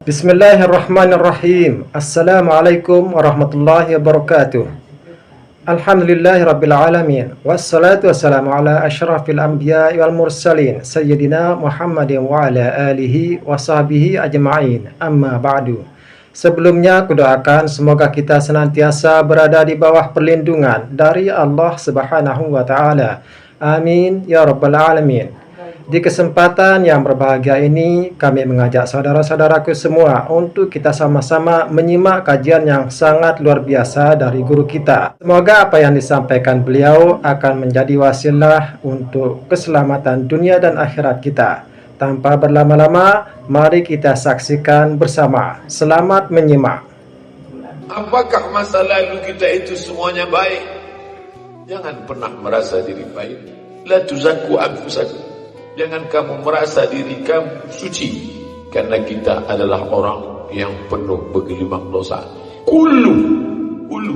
Bismillahirrahmanirrahim. Assalamualaikum warahmatullahi wabarakatuh. Alhamdulillahirabbil alamin. Wassalatu wassalamu ala asyrafil anbiya'i wal mursalin sayyidina Muhammadin wa ala alihi wa sahbihi ajma'in. Amma ba'du. Sebelumnya kudoakan semoga kita senantiasa berada di bawah perlindungan dari Allah Subhanahu wa taala. Amin ya rabbal alamin. Di kesempatan yang berbahagia ini, kami mengajak saudara-saudaraku semua untuk kita sama-sama menyimak kajian yang sangat luar biasa dari guru kita. Semoga apa yang disampaikan beliau akan menjadi wasilah untuk keselamatan dunia dan akhirat kita. Tanpa berlama-lama, mari kita saksikan bersama. Selamat menyimak. Apakah masa lalu kita itu semuanya baik? Jangan pernah merasa diri baik. La tuzakku anfusakum. Jangan kamu merasa diri kamu suci, karena kita adalah orang yang penuh bergelimang dosa. Kullu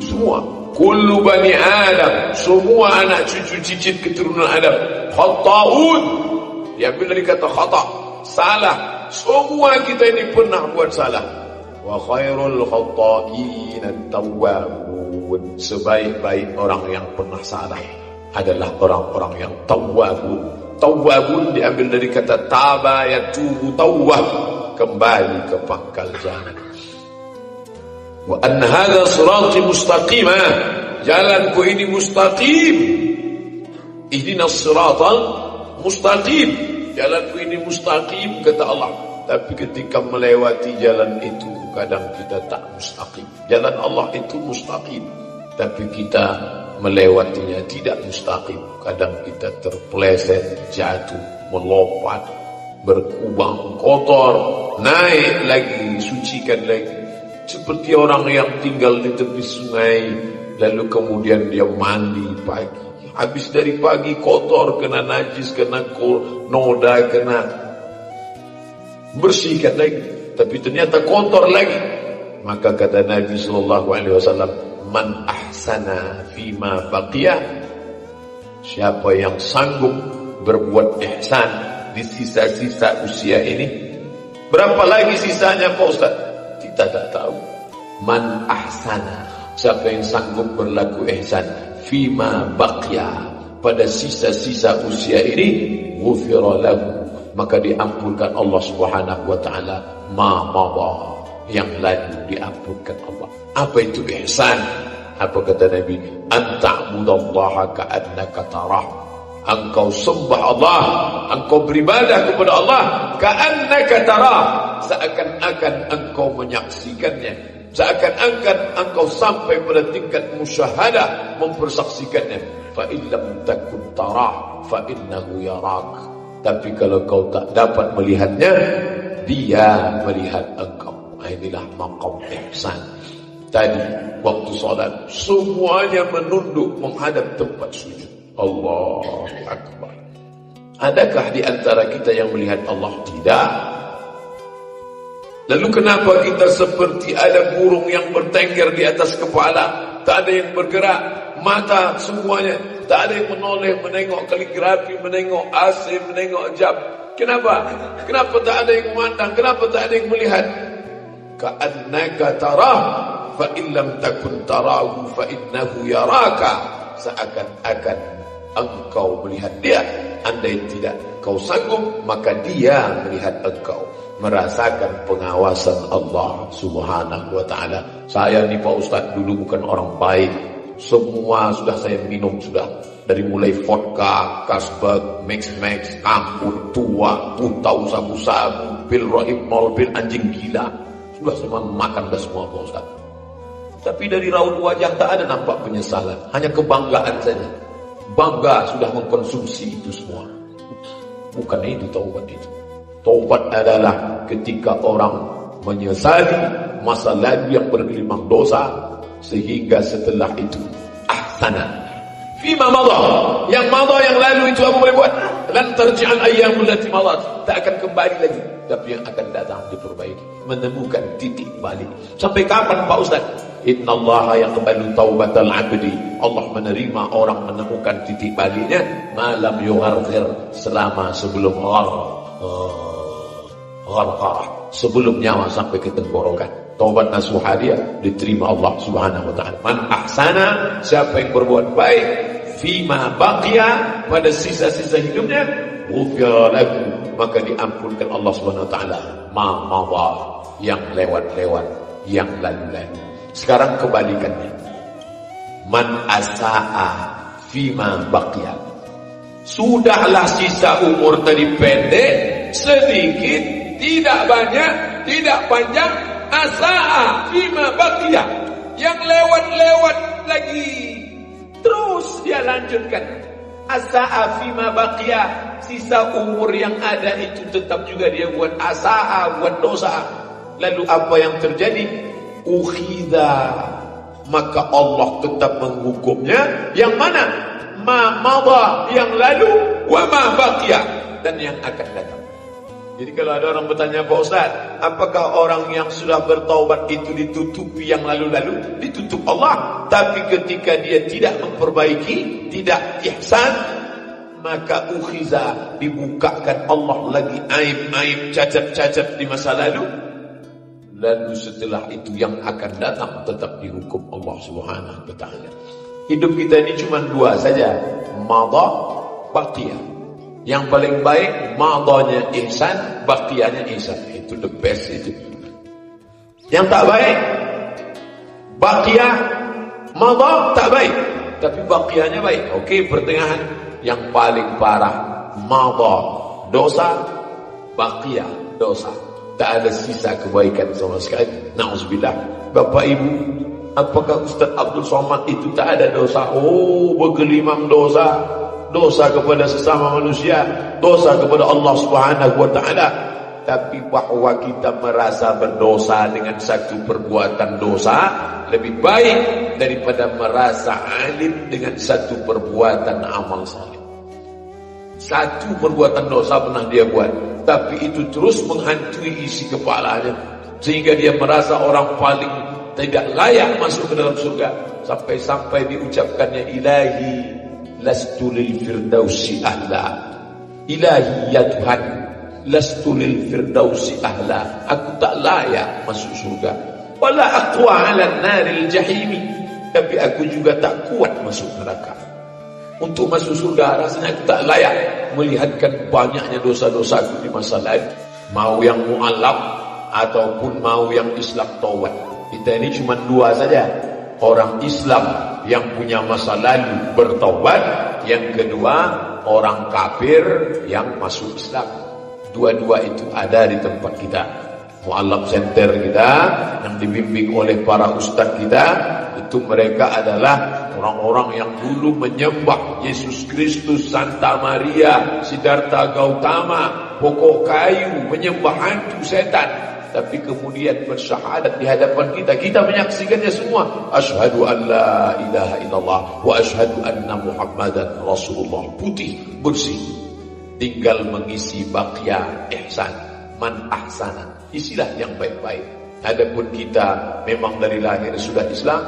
semua, kullu bani Adam, semua anak cucu cicit keturunan Adam, khata'un. Diambil dari kata khata', salah. Semua kita ini pernah buat salah. Wa khairul khata'in at-tawwabun. Sebaik-baik orang yang pernah salah adalah orang-orang yang tawwabun. Tawwabun diambil dari kata taba yatubu tawwab, kembali ke pangkal jalan. Wa anna hadha sirati mustaqimah, jalanku ini mustaqim. Ihdinas siratal mustaqim, jalanku ini mustaqim kata Allah. Tapi ketika melewati jalan itu kadang kita tak mustaqim. Jalan Allah itu mustaqim, tapi kita melewatinya tidak mustaqim. Kadang kita terpeleset, jatuh, melompat, berkubang, kotor, naik lagi, sucikan lagi. Seperti orang yang tinggal di tepi sungai, lalu kemudian dia mandi pagi. Habis dari pagi kotor, kena najis, kena noda, kena bersihkan lagi. Tapi ternyata kotor lagi. Maka kata Nabi SAW, man ahsana fima baqiyah, siapa yang sanggup berbuat ihsan di sisa-sisa usia ini. Berapa lagi sisanya Pak Ustaz? Kita tak tahu. Man ahsana, siapa yang sanggup berlaku ihsan fima baqiyah, pada sisa-sisa usia ini, ghufira lahu, maka diampunkan Allah Subhanahu wa taala ma madha, yang lalu diampunkan Allah. Apa itu ihsan? Apa kata Nabi? Anta'budallaha ka'annaka tarah. Engkau sembah Allah, engkau beribadah kepada Allah ka'annaka tarah, seakan-akan engkau menyaksikannya, seakan-akan engkau sampai pada tingkat musyahadah, mempersaksikannya. Fa illam takun tarah fa innahu yarak. Tapi kalau kau tak dapat melihatnya, dia melihat engkau. Inilah maqam ihsan. Tadi waktu salat semuanya menunduk menghadap tempat sujud. Allahu Akbar. Adakah di antara kita yang melihat Allah? Tidak. Lalu kenapa kita seperti ada burung yang bertengger di atas kepala, tak ada yang bergerak, mata semuanya, tak ada yang menoleh, menengok kaligrafi, menengok AC, menengok jam. Kenapa? Kenapa tak ada yang memandang? Kenapa tak ada yang melihat? Ka'annaka tarah fa illam takun tarahu fa innahu yaraka, seakan-akan engkau melihat dia. Andai tidak kau sanggup, maka dia melihat engkau. Merasakan pengawasan Allah Subhanahu wa taala. Saya ni Pak Ustaz dulu bukan orang baik. Semua sudah saya minum sudah. Dari mulai vodka, Carlsberg, Max, Ampun, tua, utau, sabu-sabu, pil rohipnol, pil anjing gila. Sudah semua makan dah semua Pak Ustaz. Tapi dari raut wajah tak ada nampak penyesalan, hanya kebanggaan saja. Bangga sudah mengkonsumsi itu semua. Bukan itu taubat itu. Taubat adalah ketika orang menyesali masa lalu yang bergelimang dosa, sehingga setelah itu ahsana fima madha, yang madha, yang lalu itu apa boleh buat? Lan tarji'al ayyamul lati madat, tak akan kembali lagi, tapi yang akan datang diperbaiki, menemukan titik balik. Sampai kapan Pak Ustaz? Innallaha yaqbalu taubatal abdi, Allah menerima orang menemukan titik baliknya malam yugharghir, selama sebelum gharqarah. sebelum nyawa sampai ke tenggorokan. Taubat nasuha dia diterima Allah Subhanahu wa taala. Man ahsana, siapa yang berbuat baik fima baqiya, pada sisa-sisa hidupnya, ghufira lahu, maka diampunkan Allah Subhanahu wa taala ma madha, yang lewat-lewat, yang lalu-lalu. Sekarang kebalikannya. Man asaa fima baqiya, sudahlah sisa umur tadi pendek, sedikit, tidak banyak, tidak panjang. Asaa fima baqiya, yang lewat-lewat lagi, terus dia lanjutkan. Asaa fima baqiya, sisa umur yang ada itu tetap juga dia buat asaa, buat dosa. Lalu apa yang terjadi? Ukhidha, maka Allah tetap menghukumnya. Yang mana? Ma madha, yang lalu, wa ma baqiya, dan yang akan datang. Jadi kalau ada orang bertanya, Pak Ustaz, apakah orang yang sudah bertaubat itu ditutupi yang lalu-lalu? Ditutup Allah. Tapi ketika dia tidak memperbaiki, tidak ihsan, maka ukhiza, dibukakan Allah lagi aib-aib, cacat-cacat di masa lalu. Lalu setelah itu yang akan datang tetap dihukum Allah Subhanahu wa taala. Hidup kita ini cuma dua saja, madha, baqiyah. Yang paling baik madhanya ihsan, baqiyahnya ihsan. Itu the best itu. Yang tak baik baqiyah, madha tak baik, tapi baqiyahnya baik. Okey, pertengahan. Yang paling parah madha dosa, baqiyah dosa. Tak ada sisa kebaikan sama sekali. Na'udzubillah. Bapak Ibu, apakah Ustaz Abdul Somad itu tak ada dosa? Oh, bergelimang dosa. Dosa kepada sesama manusia, dosa kepada Allah Subhanahu wa taala. Tapi bahwa kita merasa berdosa dengan satu perbuatan dosa lebih baik daripada merasa alim dengan satu perbuatan amal saleh. Satu perbuatan dosa pernah dia buat, tapi itu terus menghantui isi kepalanya, sehingga dia merasa orang paling tidak layak masuk ke dalam surga. Sampai-sampai diucapkannya, ilahi lastu lil firdausi ahla. Ilahi ya Tuhan, lastu lil firdausi ahla, aku tak layak masuk surga. Wala aqwa ala naril jahimi, tapi aku juga tak kuat masuk neraka. Untuk masuk surga rasanya aku tak layak, melihatkan banyaknya dosa-dosa aku di masa lalu. Mau yang mu'allaf ataupun mau yang Islam taubat. Kita ini cuma dua saja. Orang Islam yang punya masa lalu bertaubat, yang kedua orang kafir yang masuk Islam. Dua-dua itu ada di tempat kita. Mu'allaf center kita yang dibimbing oleh para ustaz kita, itu mereka adalah orang-orang yang dulu menyembah Yesus Kristus, Santa Maria, Siddhartha Gautama, pokok kayu, menyembah hantu setan. Tapi kemudian bersyahadat di hadapan kita, kita menyaksikannya semua. Asyhadu an la ilaha illallah wa asyhadu anna Muhammadan Rasulullah. Putih, bersih. Tinggal mengisi baqiyah ihsan. Man ahsana, isilah yang baik-baik. Adapun kita memang dari lahir sudah Islam,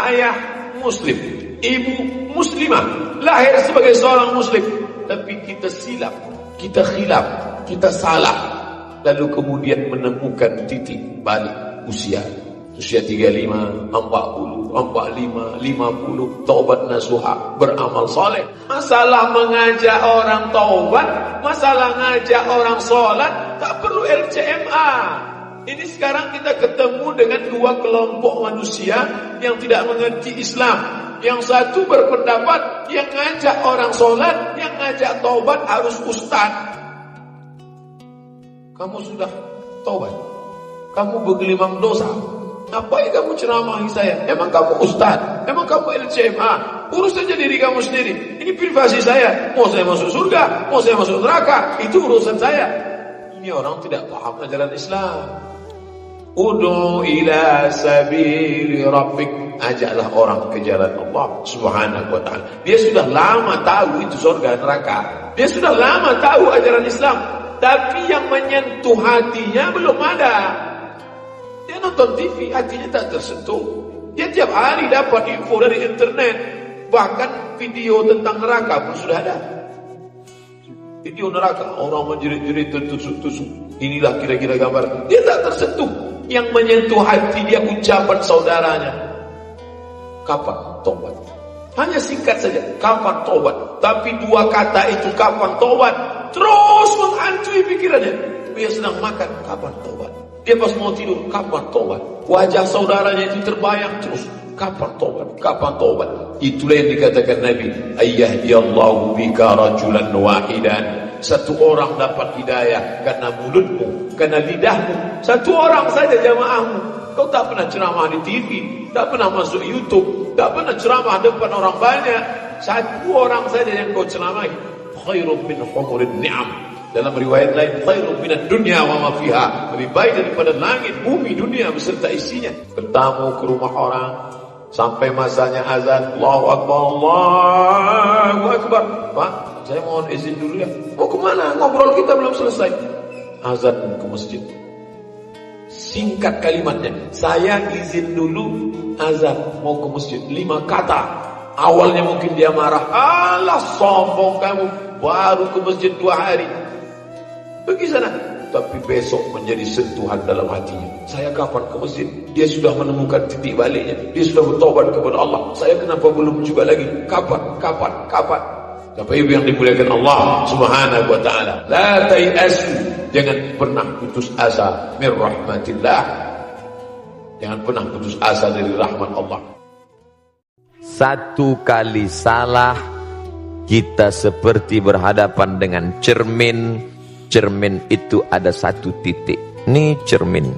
ayah muslim, ibu muslimah, lahir sebagai seorang muslim, tapi kita silap, kita khilaf, kita salah. Lalu kemudian menemukan titik balik usia 35, 40, 45, 50, taubat nasuha, beramal soleh. Masalah mengajak orang taubat, masalah ngajak orang sholat, tak perlu LCMA. Ini sekarang kita ketemu dengan dua kelompok manusia yang tidak mengerti Islam. Yang satu berpendapat yang ngajak orang sholat, yang ngajak taubat harus ustaz. Kamu sudah taubat, kamu bergelimang dosa, ngapain kamu ceramahi saya? Emang kamu ustaz? Emang kamu LCMA? Urus saja diri kamu sendiri. Ini privasi saya. Mau saya masuk surga, mau saya masuk neraka, itu urusan saya. Ini orang tidak paham ajaran Islam. Ud'u ila sabili rabbik, ajaklah orang ke jalan Allah Subhanahu wa ta'ala. Dia sudah lama tahu itu surga neraka. Dia sudah lama tahu ajaran Islam, tapi yang menyentuh hatinya belum ada. Dia nonton TV, hatinya tak tersentuh. Dia tiap hari dapat info dari internet, bahkan video tentang neraka pun sudah ada. Video neraka, orang menjerit-jerit tertusuk-tusuk. Inilah kira-kira gambar. Dia tak tersentuh. Yang menyentuh hati dia ucapan saudaranya. Kapan tobat? Hanya singkat saja, kapan tobat? Tapi dua kata itu, kapan tobat, terus menghantui pikirannya. Dia sedang makan, kapan tobat? Dia pas mau tidur, kapan tobat? Wajah saudaranya itu terbayang terus, kapan tobat? Kapan tobat? Itulah yang dikatakan Nabi, ayyahdiyallahu bika rajulan wahidan. Satu orang dapat hidayah karena mulutmu, karena lidahmu. Satu orang saja jamaahmu. Kau tak pernah ceramah di TV, tak pernah masuk YouTube, tak pernah ceramah depan orang banyak. Satu orang saja yang kau ceramahi. Khairun min humurin ni'am. Dalam riwayat lain, khairun minad dunya wa ma fiha. Lebih baik daripada langit, bumi, dunia beserta isinya. Bertamu ke rumah orang, sampai masanya azan, Allahu Akbar, Allahu Akbar. Pak, saya mohon izin dulu ya. Mau kemana? Ngobrol kita belum selesai. Azan ke masjid. Singkat kalimatnya, saya izin dulu azan mau ke masjid. 5 kata. Awalnya mungkin dia marah, alah sombong kamu, baru ke masjid 2 hari. Pergi sana. Tapi besok menjadi sentuhan dalam hatinya. Saya kapan ke masjid? Dia sudah menemukan titik baliknya. Dia sudah bertobat kepada Allah. Saya kenapa belum juga lagi? Kapan? Bapak Ibu yang dimuliakan Allah Subhanahu wa taala. La tayasu, jangan pernah putus asa min rahmatillah. Jangan pernah putus asa dari rahmat Allah. Satu kali salah, kita seperti berhadapan dengan cermin. Cermin itu ada 1 titik. Ini cermin.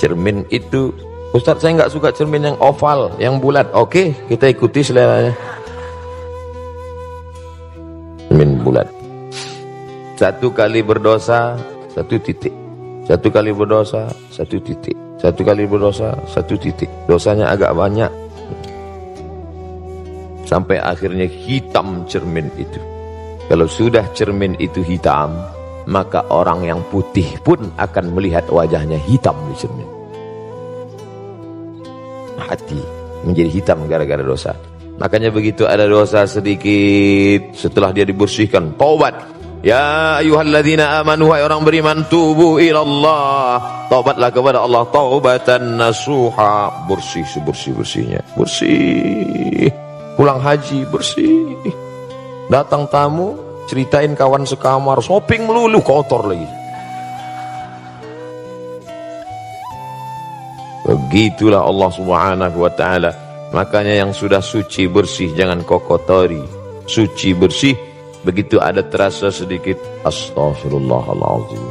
Cermin itu, Ustaz saya nggak suka cermin yang oval, yang bulat. Oke, kita ikuti seleranya. Cermin bulat. 1 kali berdosa, 1 titik. 1 kali berdosa, 1 titik. 1 kali berdosa, 1 titik. Dosanya agak banyak. Sampai akhirnya hitam cermin itu. Kalau sudah cermin itu hitam, maka orang yang putih pun akan melihat wajahnya hitam di cermin. Hati menjadi hitam gara-gara dosa. Makanya begitu ada dosa sedikit, setelah dia dibersihkan, taubat. Ya ayyuhalladzina amanu, hai orang beriman, tubu ilallah. Taubatlah kepada Allah, taubatan nasuha. Bersih sebersih-bersihnya. Bersih. Pulang haji, bersih. Datang tamu, ceritain kawan sekamar, shopping melulu, kotor lagi. Begitulah Allah Subhanahu wa ta'ala. Makanya yang sudah suci bersih jangan kau kotori. Suci bersih, begitu ada terasa sedikit, astaghfirullahaladzim,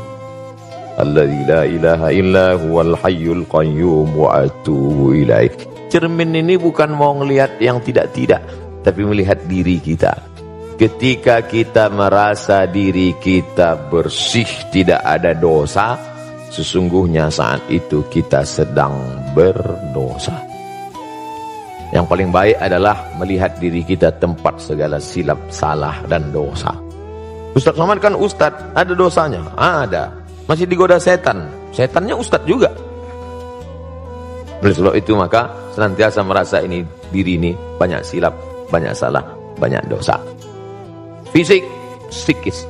alladzi la ilaha illa huwal hayyul qayyum wa atubu ilaih. Cermin ini bukan mau ngelihat yang tidak-tidak, tapi melihat diri kita. Ketika kita merasa diri kita bersih, tidak ada dosa, sesungguhnya saat itu kita sedang berdosa. Yang paling baik adalah melihat diri kita tempat segala silap, salah, dan dosa. Ustaz Somad kan Ustaz, ada dosanya? Ada. Masih digoda setan. Setannya Ustaz juga. Oleh sebab itu maka senantiasa merasa diri ini banyak silap, banyak salah, banyak dosa. Fisik, psikis.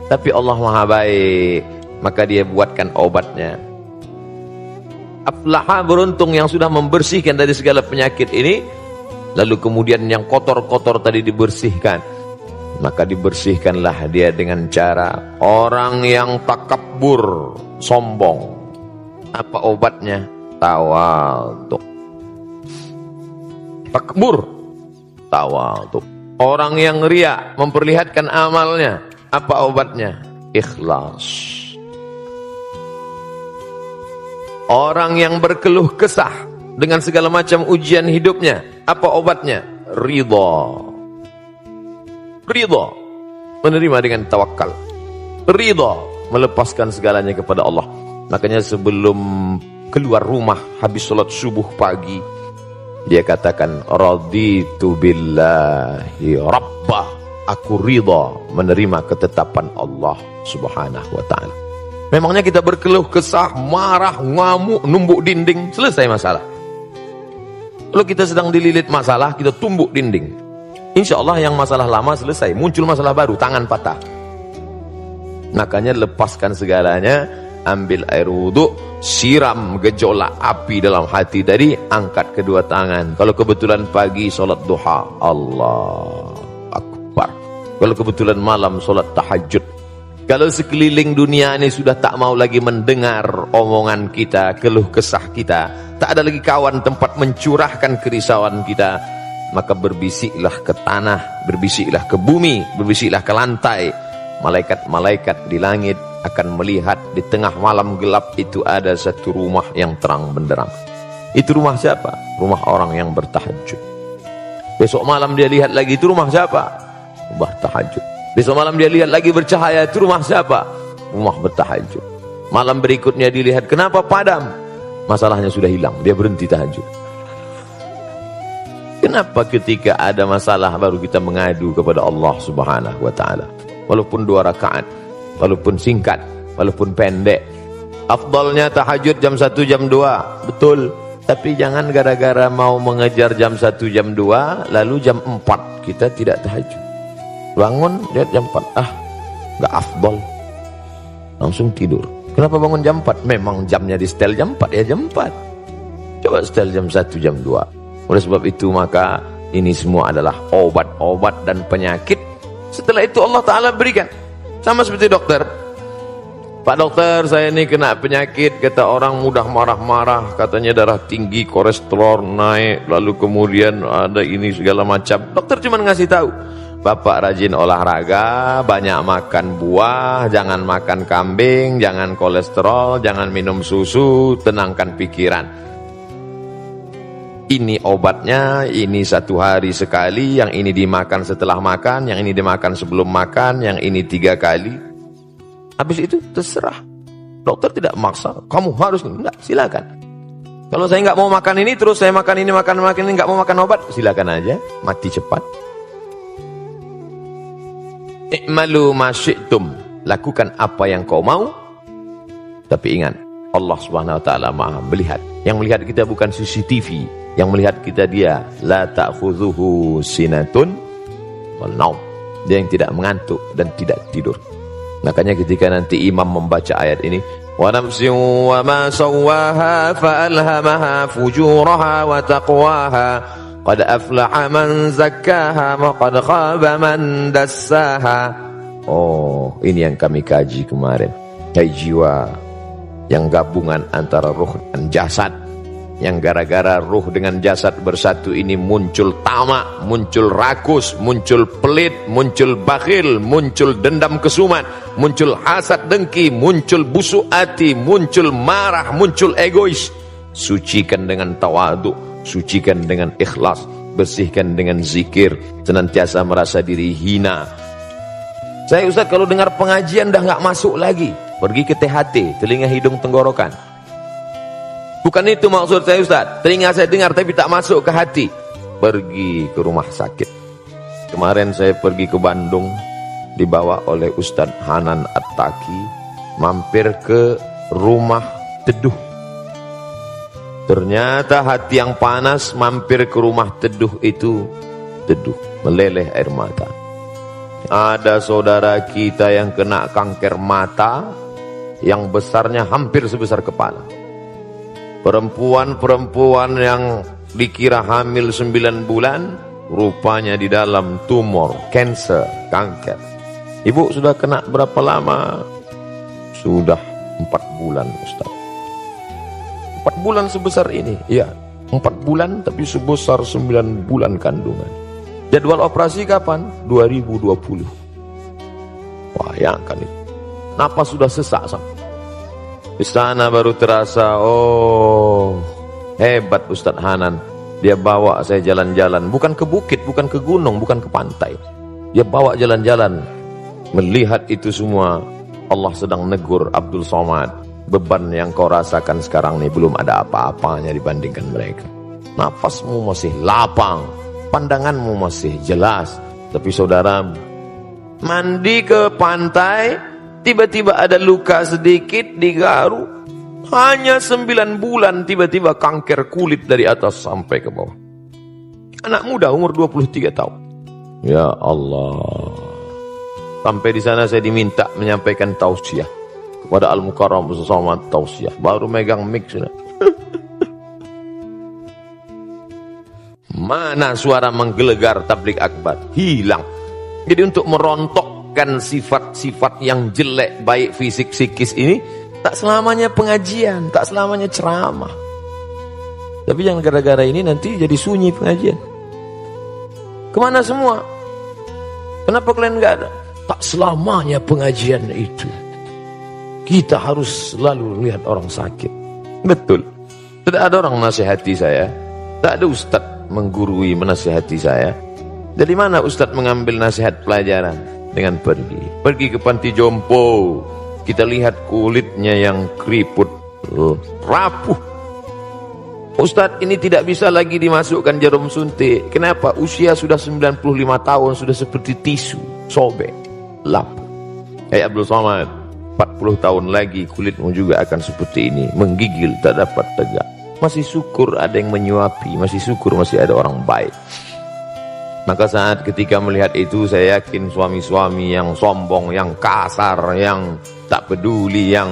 Tapi Allah Maha baik, maka dia buatkan obatnya. Aflaha, beruntung yang sudah membersihkan dari segala penyakit ini. Lalu kemudian yang kotor-kotor tadi dibersihkan. Maka dibersihkanlah dia dengan cara orang yang takabur, sombong. Apa obatnya? Tawadhu. Takbur, tawadhu. Orang yang riya, memperlihatkan amalnya, apa obatnya? Ikhlas. Orang yang berkeluh kesah dengan segala macam ujian hidupnya, apa obatnya? Ridha. Ridha, menerima dengan tawakal. Ridha, melepaskan segalanya kepada Allah. Makanya sebelum keluar rumah, habis sholat subuh pagi, dia katakan, raditu billahi rabbah. Aku ridha menerima ketetapan Allah Subhanahu wa ta'ala. Memangnya kita berkeluh kesah, marah, ngamuk, numbuk dinding, selesai masalah. Kalau kita sedang dililit masalah, kita tumbuk dinding. Insya Allah yang masalah lama selesai, muncul masalah baru, tangan patah. Makanya lepaskan segalanya, ambil air wudhu, siram gejolak api dalam hati tadi, angkat kedua tangan. Kalau kebetulan pagi sholat duha, Allah Akbar. Kalau kebetulan malam sholat tahajud. Kalau sekeliling dunia ini sudah tak mau lagi mendengar omongan kita, keluh kesah kita, tak ada lagi kawan tempat mencurahkan kerisauan kita, maka berbisiklah ke tanah, berbisiklah ke bumi, berbisiklah ke lantai. Malaikat-malaikat di langit akan melihat di tengah malam gelap itu ada satu rumah yang terang benderang. Itu rumah siapa? Rumah orang yang bertahajud. Besok malam dia lihat lagi, itu rumah siapa? Rumah tahajud. Besok malam dia lihat lagi bercahaya, itu rumah siapa? Rumah bertahajud. Malam berikutnya dilihat, kenapa padam? Masalahnya sudah hilang, dia berhenti tahajud. Kenapa ketika ada masalah baru kita mengadu kepada Allah Subhanahu wa ta'ala? Walaupun 2 rakaat, walaupun singkat, walaupun pendek. Afdalnya tahajud jam 1, jam 2, betul. Tapi jangan gara-gara mau mengejar jam 1, jam 2, lalu jam 4 kita tidak tahajud. Bangun, lihat jam 4, gak afdal, langsung tidur. Kenapa bangun jam 4? Memang jamnya di setel jam 4, ya jam 4. Coba setel jam 1, jam 2. Oleh sebab itu maka ini semua adalah obat-obat dan penyakit. Setelah itu Allah Ta'ala berikan. Sama seperti dokter. Pak dokter, saya ini kena penyakit, kata orang mudah marah-marah, katanya darah tinggi, kolesterol naik, lalu kemudian ada ini segala macam. Dokter cuma ngasih tahu, Bapak rajin olahraga, banyak makan buah, jangan makan kambing, jangan kolesterol, jangan minum susu, tenangkan pikiran. Ini obatnya, ini 1 hari sekali, yang ini dimakan setelah makan, yang ini dimakan sebelum makan, yang ini 3 kali. Habis itu terserah. Dokter tidak maksa, kamu harus, enggak, silakan. Kalau saya nggak mau makan ini, terus saya makan ini, makan ini, nggak mau makan obat, silakan aja, mati cepat. I'malu ma syi'tum, lakukan apa yang kau mau. Tapi ingat, Allah Subhanahu wa taala Maha melihat. Yang melihat kita bukan CCTV, yang melihat kita dia la ta'khudhuhu sinatun wal naum. Dia yang tidak mengantuk dan tidak tidur. Makanya ketika nanti imam membaca ayat ini, wa nafsin wa ma sawwaha fa alhamaha fujuraha wa taqwaha qad aflaha man zakkaha wa qad khaba man dassaha. Oh, ini yang kami kaji kemarin. Hai jiwa yang gabungan antara ruh dan jasad, yang gara-gara ruh dengan jasad bersatu ini muncul tamak, muncul rakus, muncul pelit, muncul bakhil, muncul dendam kesumat, muncul hasad dengki, muncul busuk hati, muncul marah, muncul egois. Sucikan dengan tawadhu, sucikan dengan ikhlas, bersihkan dengan zikir, senantiasa merasa diri hina. Saya Ustaz kalau dengar pengajian dah nggak masuk lagi, pergi ke THT, telinga hidung tenggorokan. Bukan itu maksud saya Ustaz, telinga saya dengar tapi tak masuk ke hati, pergi ke rumah sakit. Kemarin saya pergi ke Bandung, dibawa oleh Ustaz Hanan At-Taki, mampir ke rumah teduh. Ternyata hati yang panas mampir ke rumah teduh itu teduh, meleleh air mata. Ada saudara kita yang kena kanker mata yang besarnya hampir sebesar kepala. Perempuan-perempuan yang dikira hamil 9 bulan, rupanya di dalam tumor, cancer, kanker. Ibu sudah kena berapa lama? Sudah 4 bulan Ustaz. 4 bulan sebesar ini, ya 4 bulan tapi sebesar 9 bulan kandungan. Jadwal operasi kapan? 2020. Bayangkan itu. Napas sudah sesak sampai. Di sana baru terasa, oh hebat Ustadz Hanan. Dia bawa saya jalan-jalan, bukan ke bukit, bukan ke gunung, bukan ke pantai. Dia bawa jalan-jalan. Melihat itu semua, Allah sedang negur Abdul Somad. Beban yang kau rasakan sekarang ini belum ada apa-apanya dibandingkan mereka. Napasmu masih lapang, pandanganmu masih jelas. Tapi saudaramu mandi ke pantai, tiba-tiba ada luka sedikit digaru, hanya 9 bulan tiba-tiba kanker kulit dari atas sampai ke bawah. Anak muda umur 23 tahun. Ya Allah, Sampai di sana saya diminta menyampaikan tausiah kepada Al-Mukarram bersama tausiah. Baru megang mic sudah. Mana suara menggelegar tabligh akbar? Hilang. Jadi untuk merontokkan sifat-sifat yang jelek baik fisik psikis ini, tak selamanya pengajian, tak selamanya ceramah. Tapi jangan gara-gara ini nanti jadi sunyi pengajian. Kemana semua? Kenapa kalian nggak ada? Tak selamanya pengajian itu. Kita harus selalu lihat orang sakit. Betul. Tidak ada orang menasihati saya. Tak ada ustaz menggurui menasihati saya. Dari mana ustaz mengambil nasihat pelajaran? Dengan pergi ke panti jompo. Kita lihat kulitnya yang keriput, rapuh. Ustaz, ini tidak bisa lagi dimasukkan jarum suntik. Kenapa? Usia sudah 95 tahun, sudah seperti tisu, sobek, lapuk. Abdul Somad, 40 tahun lagi kulitmu juga akan seperti ini, menggigil, tak dapat tegak. Masih syukur ada yang menyuapi, masih syukur masih ada orang baik. Maka saat ketika melihat itu, saya yakin suami-suami yang sombong, yang kasar, yang tak peduli, yang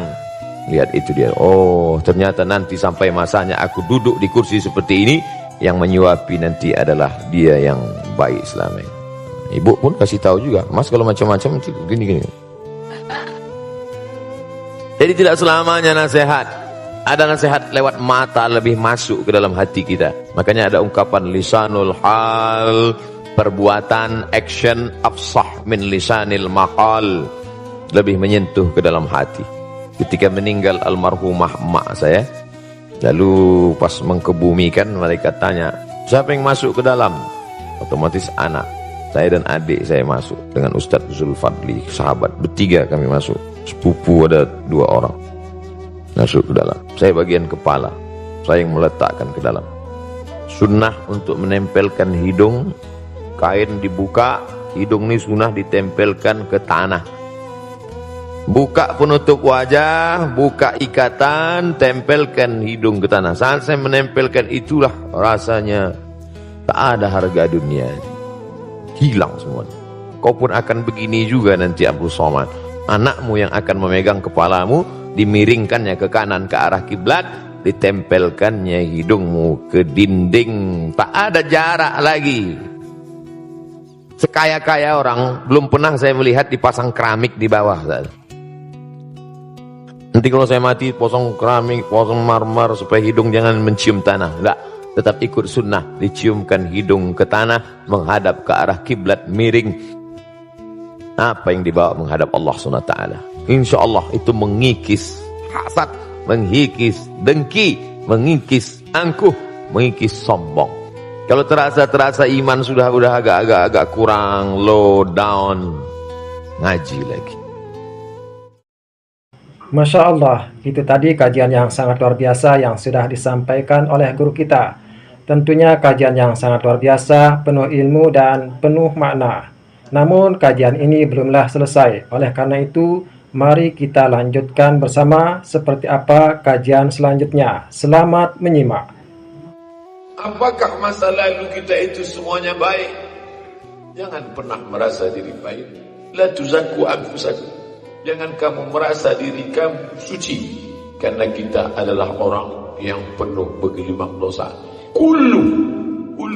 lihat itu dia, oh ternyata nanti sampai masanya aku duduk di kursi seperti ini, yang menyuapi nanti adalah dia yang baik selama ini. Ibu pun kasih tahu juga, Mas kalau macam-macam gini-gini. Jadi tidak selamanya nasihat. Ada nasihat lewat mata lebih masuk ke dalam hati kita. Makanya ada ungkapan lisanul hal, perbuatan, action afsah min lisanil maqal, lebih menyentuh ke dalam hati. Ketika meninggal almarhumah emak saya, lalu pas mengkebumikan mereka tanya, siapa yang masuk ke dalam? Otomatis anak saya dan adik saya masuk dengan Ustadz Zulfadli, sahabat, bertiga kami masuk. Sepupu ada 2 orang masuk ke dalam. Saya bagian kepala, saya yang meletakkan ke dalam. Sunnah untuk menempelkan hidung, kain dibuka, hidung ini sunnah ditempelkan ke tanah. Buka penutup wajah, buka ikatan, tempelkan hidung ke tanah. Saat saya menempelkan itulah rasanya tak ada harga dunia, hilang semuanya. Kau pun akan begini juga nanti Abdul Somad. Anakmu yang akan memegang kepalamu, dimiringkannya ke kanan ke arah kiblat, ditempelkannya hidungmu ke dinding. Tak ada jarak lagi. Sekaya-kaya orang, belum pernah saya melihat dipasang keramik di bawah. Nanti kalau saya mati, posong keramik, posong marmer supaya hidung jangan mencium tanah. Enggak, tetap ikut sunnah, diciumkan hidung ke tanah, menghadap ke arah kiblat, miring. Apa yang dibawa menghadap Allah SWT. Insya Allah itu mengikis hasad, mengikis dengki, mengikis angkuh, mengikis sombong. Kalau terasa iman sudah agak kurang, low down, ngaji lagi. Masya Allah, itu tadi kajian yang sangat luar biasa yang sudah disampaikan oleh guru kita. Tentunya kajian yang sangat luar biasa, penuh ilmu dan penuh makna. Namun kajian ini belumlah selesai. Oleh karena itu, mari kita lanjutkan bersama seperti apa kajian selanjutnya. Selamat menyimak. Apakah masa lalu kita itu semuanya baik? Jangan pernah merasa diri baik. La tuzakku anfusakum. Jangan kamu merasa diri kamu suci, karena kita adalah orang yang penuh bergelimang dosa. Kullu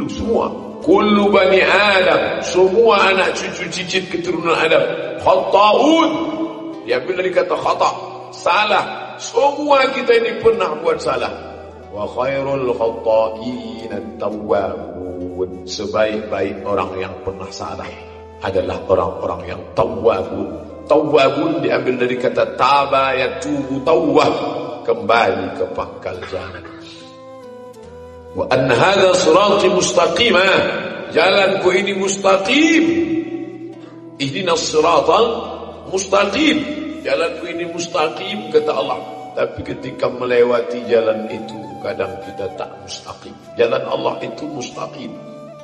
semua, kullu bani Adam, semua anak cucu cicit keturunan Adam, khata'un, diambil dari kata khata', salah. Semua kita ini pernah buat salah. Wa khairul khata'in at-tawwabun, sebaik-baik orang yang pernah salah adalah orang-orang yang tawwabun. Tawwabun diambil dari kata taba yatubu tawwab, kembali ke pangkal jalan. Wa anna hadha sirati mustaqima, jalanku ini mustaqim. Ihdinas siratal mustaqim, jalanku ini mustaqim kata Allah. Tapi ketika melewati jalan itu, kadang kita tak mustaqim. Jalan Allah itu mustaqim,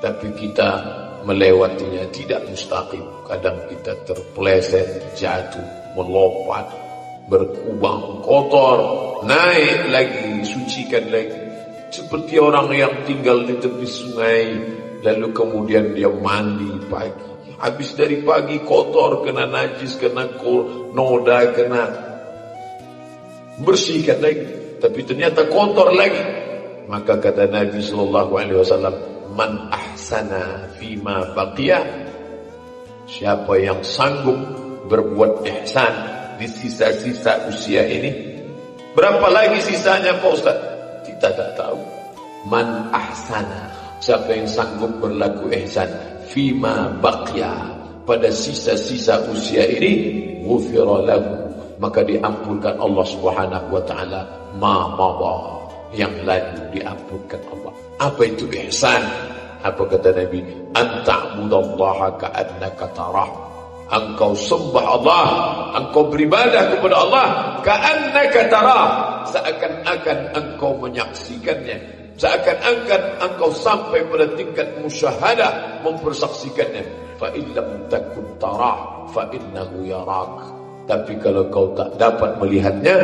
tapi kita melewatinya tidak mustaqim. Kadang kita terpeleset, jatuh, melompat, berkubang, kotor, naik lagi, sucikan lagi. Seperti orang yang tinggal di tepi sungai, lalu kemudian dia mandi pagi, Habis dari pagi kotor, kena najis, kena noda, kena bersihkan lagi, tapi ternyata kotor lagi. Maka kata Nabi SAW, man ahsana fima baqiya, siapa yang sanggup berbuat ihsan di sisa-sisa usia ini. Berapa lagi sisanya Pak Ustaz? Kita tak tahu. Man ahsana, siapa yang sanggup berlaku ihsan fima baqiya, pada sisa-sisa usia ini, ghufira lahu, maka diampunkan Allah Subhanahu wa taala ma madha, yang lalu diampunkan Allah. Apa itu ihsan? Apa kata Nabi? Anta'budallaha ka'annaka tarah. Engkau sembah Allah, engkau beribadah kepada Allah ka'annaka tarah, seakan-akan engkau menyaksikannya, seakan-akan engkau sampai pada tingkat musyahadah, mempersaksikannya. Fa illam takun tarah fa innahu yarak. Tapi kalau kau tak dapat melihatnya,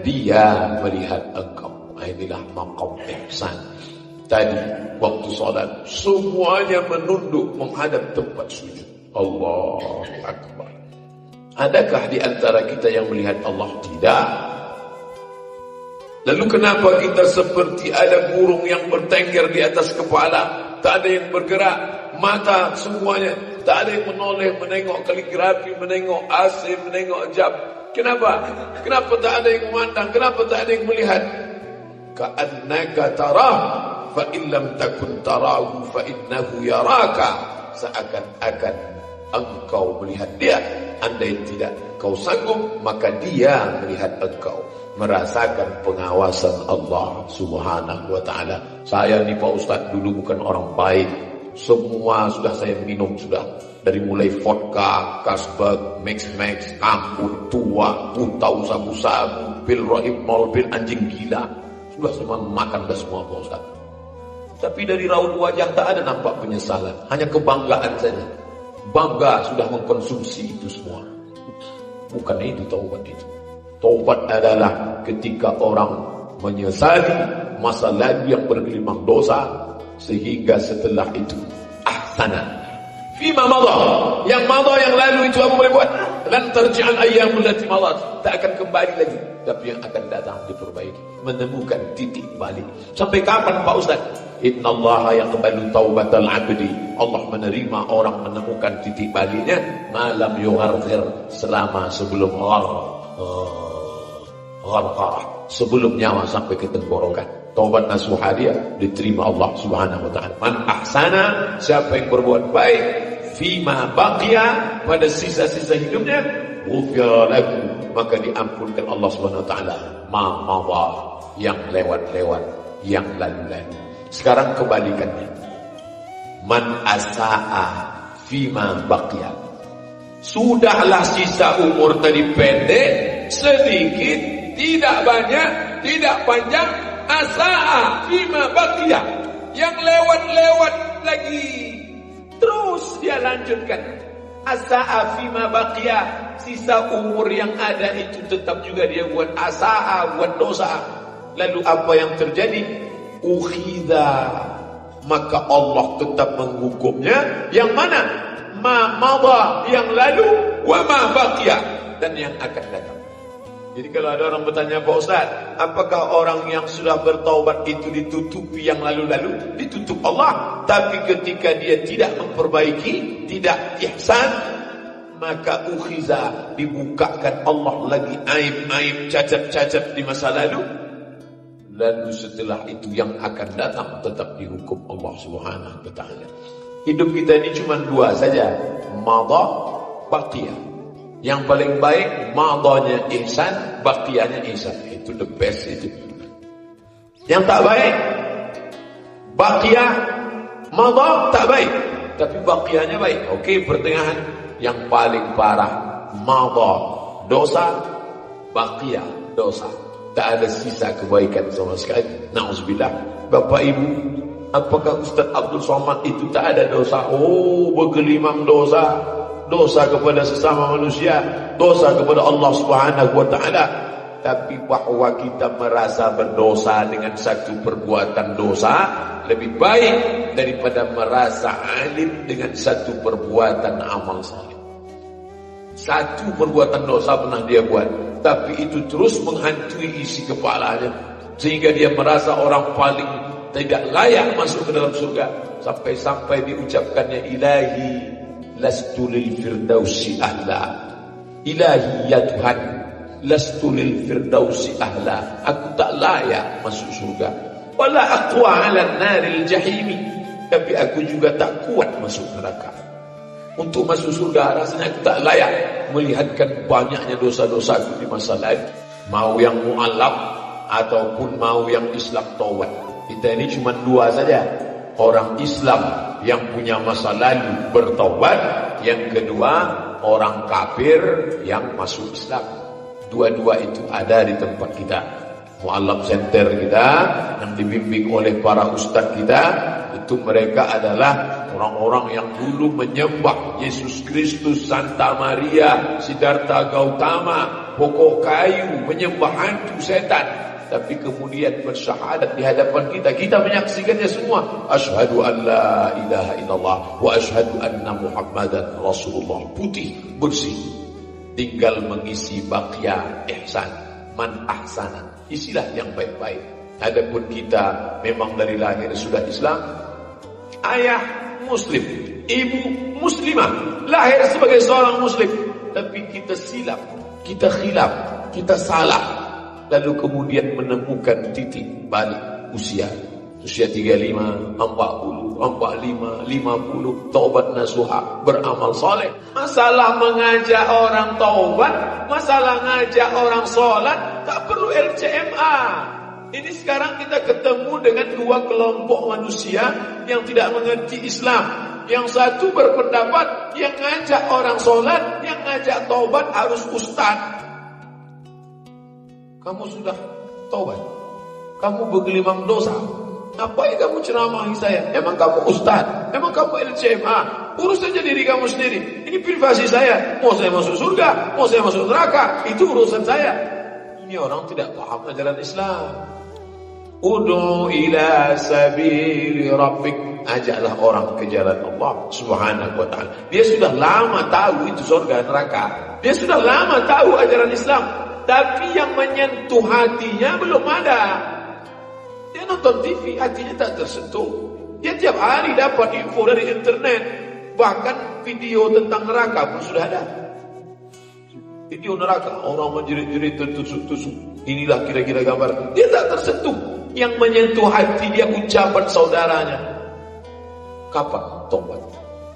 dia melihat engkau. Inilah maqam ihsan. Tadi waktu salat semuanya menunduk menghadap tempat sujud. Allahu Akbar. Adakah di antara kita yang melihat Allah? Tidak. Lalu kenapa kita seperti ada burung yang bertengger di atas kepala, tak ada yang bergerak, mata semuanya, tak ada yang menoleh, menengok kaligrafi, menengok AC, menengok jam. Kenapa? Kenapa tak ada yang memandang? Kenapa tak ada yang melihat? Ka'annaka tarah fa illam takun tarahu fa innahu yaraka, seakan-akan engkau melihat dia. Andai tidak kau sanggup, maka dia melihat engkau. Merasakan pengawasan Allah Subhanahu wa ta'ala. Saya ni Pak Ustaz dulu bukan orang baik. Semua sudah saya minum sudah. Dari mulai vodka, Carlsberg, Max, Ampun, Tua, Utau, sabu-sabu, pil rohipnol, pil anjing gila. Sudah semua makan dah semua Pak Ustaz. Tapi dari raut wajah tak ada nampak penyesalan. Hanya kebanggaan saja. Bangga sudah mengkonsumsi itu semua. Bukan itu taubat itu. Taubat adalah ketika orang menyesali masa lalu yang bergelimang dosa, sehingga setelah itu ahsana fima madha, yang madha, yang lalu itu apa boleh buat? Lan tarji'al ayyamul lati madat, tak akan kembali lagi, tapi yang akan datang diperbaiki, menemukan titik balik. Sampai kapan Pak Ustaz? Innallaha yaqbalu taubatal abdi, Allah menerima orang menemukan titik baliknya malam yugharghir, selama sebelum gharqarah, sebelum nyawa sampai ke tenggorokan. Taubat nasuha dia diterima Allah Subhanahu wa ta'ala. Man ahsana, siapa yang berbuat baik fima baqiya, pada sisa-sisa hidupnya, ghufira lahu, maka diampunkan Allah Subhanahu wa ta'ala ma madha, yang lewat-lewat, yang lalu-lalu. Sekarang kebalikannya, man asaa fima baqiya, sudahlah sisa umur tadi pendek, sedikit, tidak banyak, tidak panjang. Asaa fima baqiya, yang lewat-lewat lagi, terus dia lanjutkan. Asaa fima baqiya, sisa umur yang ada itu tetap juga dia buat asaa, buat dosa. Lalu apa yang terjadi? Ukhidha, maka Allah tetap menghukumnya. Yang mana? Ma madha, yang lalu, wa ma baqiya, dan yang akan datang. Jadi kalau ada orang bertanya, Pak Ustaz, apakah orang yang sudah bertaubat itu ditutupi yang lalu-lalu? Ditutup Allah. Tapi ketika dia tidak memperbaiki, tidak ihsan, maka ukhiza, dibukakan Allah lagi aib-aib, cacat-cacat di masa lalu. Lalu setelah itu yang akan datang tetap dihukum Allah Subhanahu wa ta'ala. Hidup kita ini cuma dua saja, madha, baqiyah. Yang paling baik madhanya ihsan, baqiyahnya ihsan. Itu the best itu. Yang tak baik baqiyah, madha tak baik, tapi baqiyahnya baik. Okey, pertengahan. Yang paling parah madha dosa, baqiyah dosa. Tak ada sisa kebaikan sama sekali. Na'udzubillah. Bapak Ibu, apakah Ustaz Abdul Somad itu tak ada dosa? Oh, bergelimang dosa. Dosa kepada sesama manusia, dosa kepada Allah Subhanahu wa ta'ala. Tapi bahwa kita merasa berdosa dengan satu perbuatan dosa lebih baik daripada merasa alim dengan satu perbuatan amal saleh. Satu perbuatan dosa pernah dia buat, tapi itu terus menghantui isi kepalanya, sehingga dia merasa orang paling tidak layak masuk ke dalam surga. Sampai-sampai diucapkannya, ilahi lastu lil firdausi ahla. Ilahi ya Tuhan, lastu lil firdausi ahla. Aku tak layak masuk surga. Wala aqwa ala naril jahimi. Tapi aku juga tak kuat masuk neraka. Untuk masuk surga rasanya aku tak layak, melihatkan banyaknya dosa-dosaku di masa lalu. Mau yang mu'allaf ataupun mau yang Islam taubat. Kita ini cuma dua saja. Orang Islam yang punya masa lalu bertaubat, yang kedua orang kafir yang masuk Islam. Dua-dua itu ada di tempat kita. Mu'allaf center kita yang dibimbing oleh para ustaz kita, itu mereka adalah orang-orang yang dulu menyembah Yesus Kristus, Santa Maria, Siddhartha Gautama, pokok kayu, menyembah hantu setan. Tapi kemudian bersyahadat di hadapan kita, kita menyaksikannya semua. Asyhadu an la ilaha illallah wa asyhadu anna Muhammadan Rasulullah. Putih, bersih. Tinggal mengisi baqiya ihsan, man ahsana. Isilah yang baik-baik. Adapun kita memang dari lahir sudah Islam. Ayah Muslim, ibu Muslimah, lahir sebagai seorang Muslim. Tapi kita silap, kita khilaf, kita salah. Lalu kemudian menemukan titik balik usia 35, 40, 45, 50, taubat nasuha, beramal soleh. Masalah mengajak orang taubat, masalah ngajak orang sholat, tak perlu LCMA. Ini sekarang kita ketemu dengan dua kelompok manusia yang tidak mengerti Islam. Yang satu berpendapat yang ngajak orang sholat, yang ngajak taubat harus ustaz. Kamu sudah taubat, kamu bergelimang dosa, ngapain kamu ceramahi saya? Emang kamu ustaz? Emang kamu LCMA? Urus saja diri kamu sendiri. Ini privasi saya. Mau saya masuk surga, mau saya masuk neraka, itu urusan saya. Ini orang tidak paham ajaran Islam. Ud'u ila sabili rabbik, ajaklah orang ke jalan Allah Subhanahu wa ta'ala. Dia sudah lama tahu itu surga neraka. Dia sudah lama tahu ajaran Islam. Tapi yang menyentuh hatinya belum ada. Dia nonton TV, hatinya tak tersentuh. Dia tiap hari dapat info dari internet. Bahkan video tentang neraka pun sudah ada. Video neraka, orang menjerit-jerit, tertusuk-tusuk. Inilah kira-kira gambar. Dia tak tersentuh. Yang menyentuh hati dia ucapan saudaranya. Kapan tobat?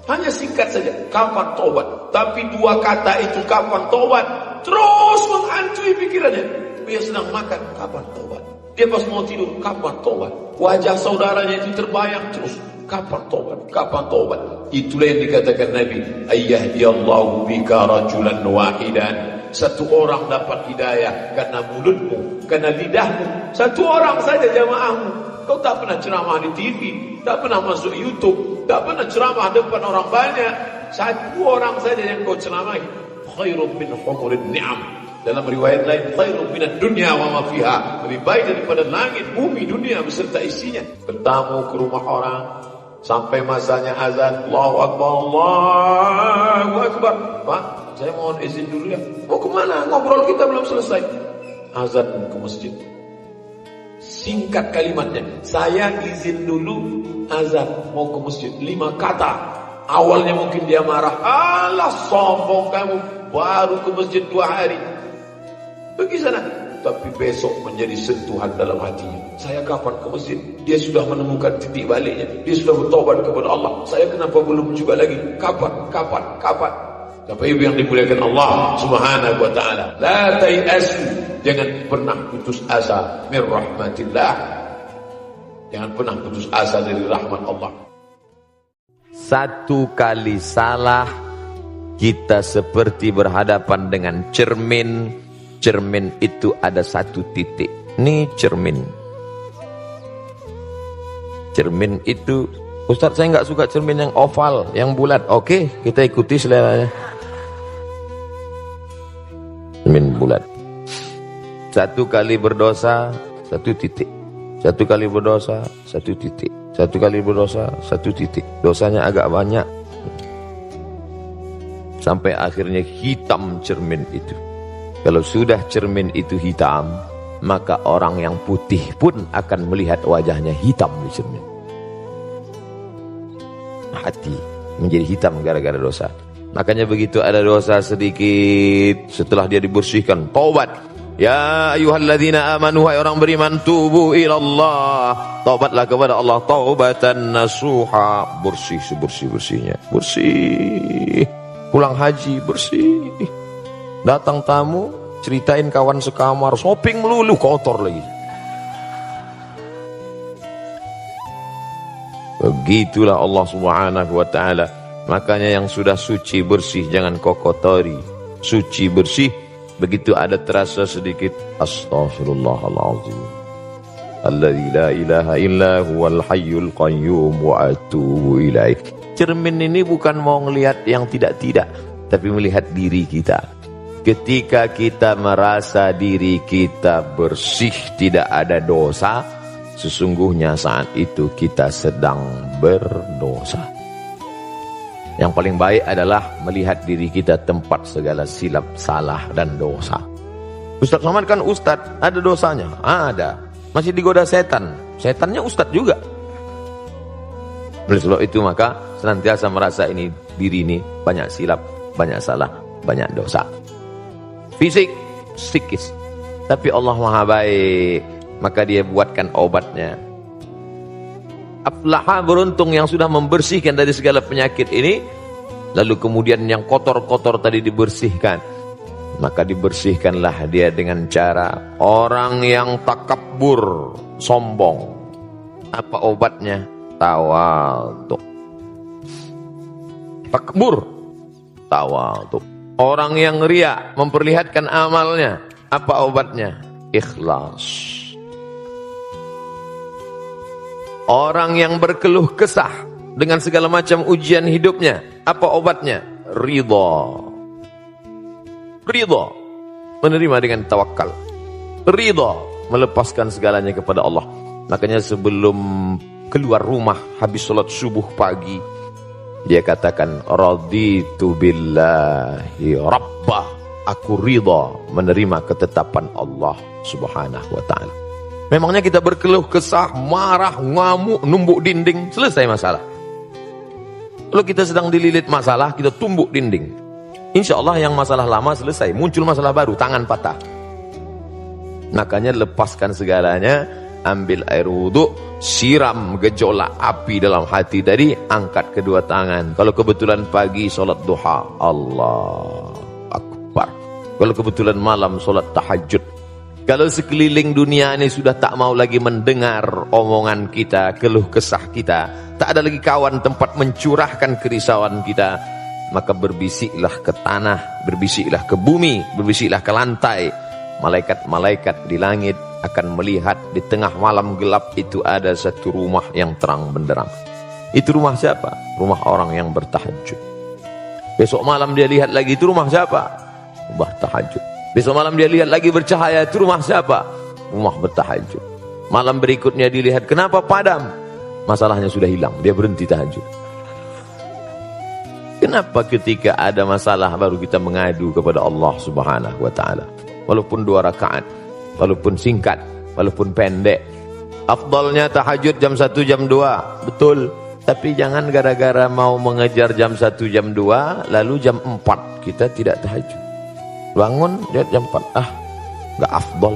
Hanya singkat saja, kapan tobat? Tapi dua kata itu, kapan tobat, terus menghantui pikirannya. Dia sedang makan, kapan tobat? Dia pas mau tidur, kapan tobat? Wajah saudaranya itu terbayang terus, kapan tobat? Kapan tobat? Itulah yang dikatakan Nabi, ayyahdiyallahu bika rajulan wahidan. Satu orang dapat hidayah karena mulutmu, karena lidahmu. Satu orang saja jamaahmu. Kau tak pernah ceramah di TV, tak pernah masuk YouTube, tak pernah ceramah depan orang banyak. Satu orang saja yang kau ceramahi. Khairun min humurin ni'am. Dalam riwayat lain, khairun minad dunya wa ma fiha. Lebih baik daripada langit, bumi, dunia beserta isinya. Bertamu ke rumah orang, sampai masanya azan, Allahu Akbar, Allahu Akbar. Pak, saya mohon izin dulu ya. Mau kemana? Ngobrol kita belum selesai. Azan ke masjid. Singkat kalimatnya, saya izin dulu azan mau ke masjid. 5 kata. Awalnya mungkin dia marah, alah sombong kamu, baru ke masjid 2 hari. Pergi sana. Tapi besok menjadi sentuhan dalam hatinya. Saya kapan ke masjid? Dia sudah menemukan titik baliknya. Dia sudah bertobat kepada Allah. Saya kenapa belum juga lagi? Kapan? Bapak Ibu yang dimuliakan Allah Subhanahu wa ta'ala, la tayasu, jangan pernah putus asa min rahmatillah. Jangan pernah putus asa dari rahmat Allah. Satu kali salah, kita seperti berhadapan dengan cermin. Cermin itu ada satu titik. Ini cermin. Cermin itu, Ustaz saya nggak suka cermin yang oval, yang bulat. Oke, kita ikuti seleranya. Cermin bulat. Satu kali berdosa, 1 titik. Satu kali berdosa, 1 titik. Satu kali berdosa, 1 titik. Dosanya agak banyak. Sampai akhirnya hitam cermin itu. Kalau sudah cermin itu hitam, maka orang yang putih pun akan melihat wajahnya hitam di cermin. Hati menjadi hitam gara-gara dosa. Makanya begitu ada dosa sedikit, setelah dia dibersihkan, taubat. Ya ayyuhalladzina amanu, hai orang beriman, tubu ilallah, taubatlah kepada Allah taubatan nasuha, bersih sebersih-bersihnya, bersih. Pulang haji bersih. Datang tamu, ceritain kawan sekamar, shopping melulu, kotor lagi. Begitulah Allah Subhanahu wa ta'ala. Makanya yang sudah suci bersih jangan kau kotori. Suci bersih, begitu ada terasa sedikit, astaghfirullahaladzim, alladzi la ilaha illa huwal hayyul qayyum wa atubu ilaih. Cermin ini bukan mau ngelihat yang tidak-tidak, tapi melihat diri kita. Ketika kita merasa diri kita bersih, tidak ada dosa, sesungguhnya saat itu kita sedang berdosa. Yang paling baik adalah melihat diri kita tempat segala silap, salah, dan dosa. Ustaz Somad kan ustaz, ada dosanya? Ada. Masih digoda setan. Setannya ustaz juga. Oleh sebab itu maka senantiasa merasa ini, diri ini banyak silap, banyak salah, banyak dosa. Fisik, psikis. Tapi Allah Maha Baik, maka dia buatkan obatnya. Aflaha, beruntung yang sudah membersihkan dari segala penyakit ini. Lalu kemudian yang kotor-kotor tadi dibersihkan. Maka dibersihkanlah dia dengan cara orang yang takabur, sombong. Apa obatnya? Tawadhu. Takbur, tawadhu. Orang yang riya, memperlihatkan amalnya. Apa obatnya? Ikhlas. Orang yang berkeluh kesah dengan segala macam ujian hidupnya, apa obatnya? Ridha. Ridha, menerima dengan tawakal. Ridha, melepaskan segalanya kepada Allah. Makanya sebelum keluar rumah, habis sholat subuh pagi, dia katakan, raditu billahi rabbah. Aku ridha menerima ketetapan Allah Subhanahu wa ta'ala. Memangnya kita berkeluh kesah, marah, ngamuk, numbuk dinding, selesai masalah. Kalau kita sedang dililit masalah, kita tumbuk dinding. Insya Allah yang masalah lama selesai, muncul masalah baru, tangan patah. Makanya lepaskan segalanya, ambil air wudhu, siram gejolak api dalam hati tadi, angkat kedua tangan. Kalau kebetulan pagi, sholat duha, Allah Akbar. Kalau kebetulan malam, sholat tahajud. Kalau sekeliling dunia ini sudah tak mau lagi mendengar omongan kita, keluh kesah kita, tak ada lagi kawan tempat mencurahkan kerisauan kita, maka berbisiklah ke tanah, berbisiklah ke bumi, berbisiklah ke lantai. Malaikat-malaikat di langit akan melihat di tengah malam gelap itu ada satu rumah yang terang benderang. Itu rumah siapa? Rumah orang yang bertahajud. Besok malam dia lihat lagi, itu rumah siapa? Rumah tahajud. Besok malam dia lihat lagi bercahaya, itu rumah siapa? Rumah bertahajud. Malam berikutnya dilihat, kenapa padam? Masalahnya sudah hilang, dia berhenti tahajud. Kenapa ketika ada masalah baru kita mengadu kepada Allah Subhanahu wa ta'ala? Walaupun 2 rakaat, walaupun singkat, walaupun pendek. Afdalnya tahajud jam 1, jam 2, betul. Tapi jangan gara-gara mau mengejar jam 1, jam 2, lalu jam 4 kita tidak tahajud. Bangun lihat jam 4, gak afdal,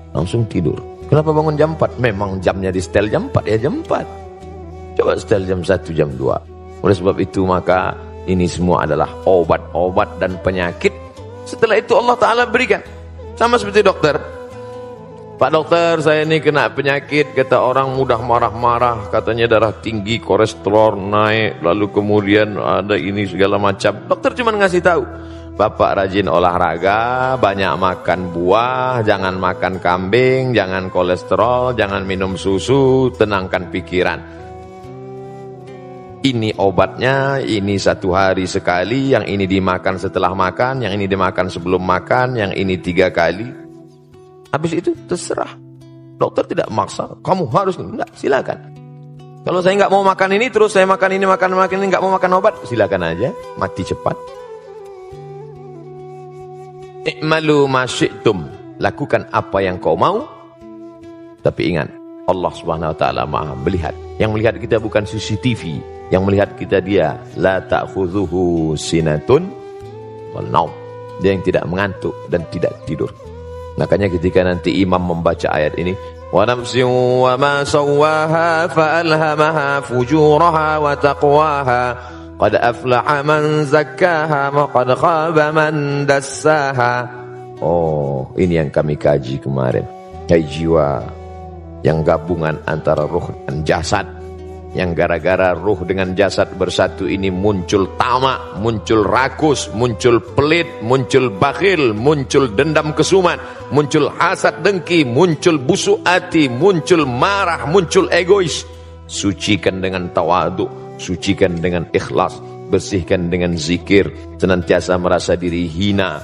langsung tidur. Kenapa bangun jam 4? Memang jamnya di setel jam 4, ya jam 4. Coba setel jam 1, jam 2. Oleh sebab itu maka ini semua adalah obat-obat dan penyakit. Setelah itu Allah Ta'ala berikan. Sama seperti dokter. Pak dokter, saya ini kena penyakit, kata orang mudah marah-marah, katanya darah tinggi, kolesterol naik, lalu kemudian ada ini segala macam. Dokter cuma ngasih tahu, Bapak rajin olahraga, banyak makan buah, jangan makan kambing, jangan kolesterol, jangan minum susu, tenangkan pikiran. Ini obatnya, ini 1 hari sekali, yang ini dimakan setelah makan, yang ini dimakan sebelum makan, yang ini 3 kali. Habis itu terserah. Dokter tidak maksa, kamu harus, enggak, silakan. Kalau saya nggak mau makan ini, terus saya makan ini, nggak mau makan obat, silakan aja, mati cepat. I'malu ma syi'tum, lakukan apa yang kau mau. Tapi ingat, Allah Subhanahu wa taala Maha melihat. Yang melihat kita bukan CCTV, yang melihat kita dia la ta'khudhuhu sinatun wal naum. Dia yang tidak mengantuk dan tidak tidur. Makanya ketika nanti imam membaca ayat ini, wa nafsin wa ma sawwaha fa alhamaha fujuraha wa taqwaha qad aflaha man zakkaha wa qad khaba man dassaha. Oh, ini yang kami kaji kemarin. Kayak jiwa yang gabungan antara ruh dan jasad, yang gara-gara ruh dengan jasad bersatu ini muncul tamak, muncul rakus, muncul pelit, muncul bakhil, muncul dendam kesumat, muncul hasad dengki, muncul busuk hati, muncul marah, muncul egois. Sucikan dengan tawadhu, sucikan dengan ikhlas, bersihkan dengan zikir, senantiasa merasa diri hina.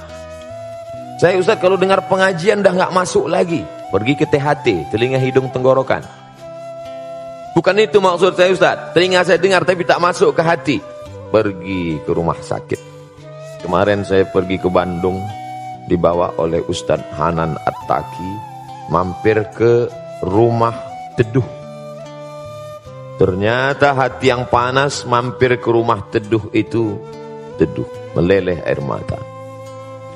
Saya Ustaz kalau dengar pengajian dah nggak masuk lagi, pergi ke THT, telinga hidung tenggorokan. Bukan itu maksud saya Ustaz. Telinga saya dengar tapi tak masuk ke hati. Pergi ke rumah sakit. Kemarin saya pergi ke Bandung, dibawa oleh Ustaz Hanan At-Taki, mampir ke rumah teduh. Ternyata hati yang panas mampir ke rumah teduh itu teduh, meleleh air mata.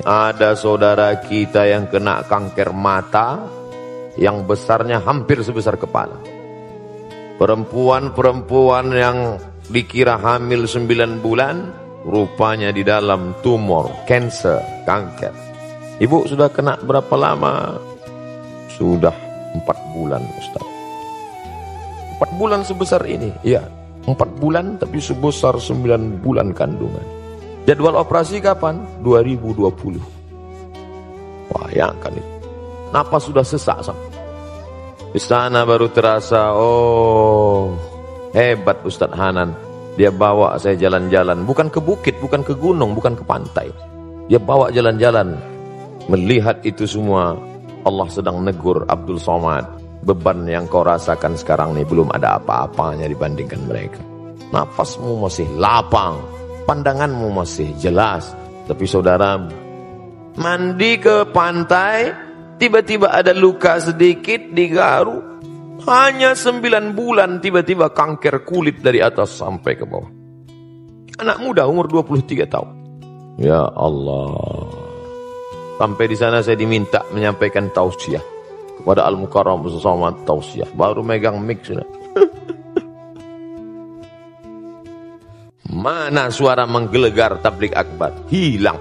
Ada saudara kita yang kena kanker mata yang besarnya hampir sebesar kepala. Perempuan-perempuan yang dikira hamil 9 bulan, rupanya di dalam tumor, cancer, kanker. Ibu sudah kena berapa lama? Sudah 4 bulan Ustaz. 4 bulan sebesar ini? Iya, 4 bulan tapi sebesar 9 bulan kandungan. Jadwal operasi kapan? 2020. Bayangkan itu. Napas sudah sesak sampai. Di sana baru terasa, oh hebat Ustaz Hanan. Dia bawa saya jalan-jalan, bukan ke bukit, bukan ke gunung, bukan ke pantai. Dia bawa jalan-jalan. Melihat itu semua, Allah sedang negur Abdul Somad. Beban yang kau rasakan sekarang ini belum ada apa-apanya dibandingkan mereka. Napasmu masih lapang, pandanganmu masih jelas. Tapi saudara, mandi ke pantai, tiba-tiba ada luka sedikit di garu. Hanya 9 bulan tiba-tiba kanker kulit dari atas sampai ke bawah. Anak muda umur 23 tahun. Ya Allah. Sampai di sana saya diminta menyampaikan tausiah kepada Al-Mukarram bersama tausiah. Baru megang mic sudah. Mana suara menggelegar tabligh akbar? Hilang.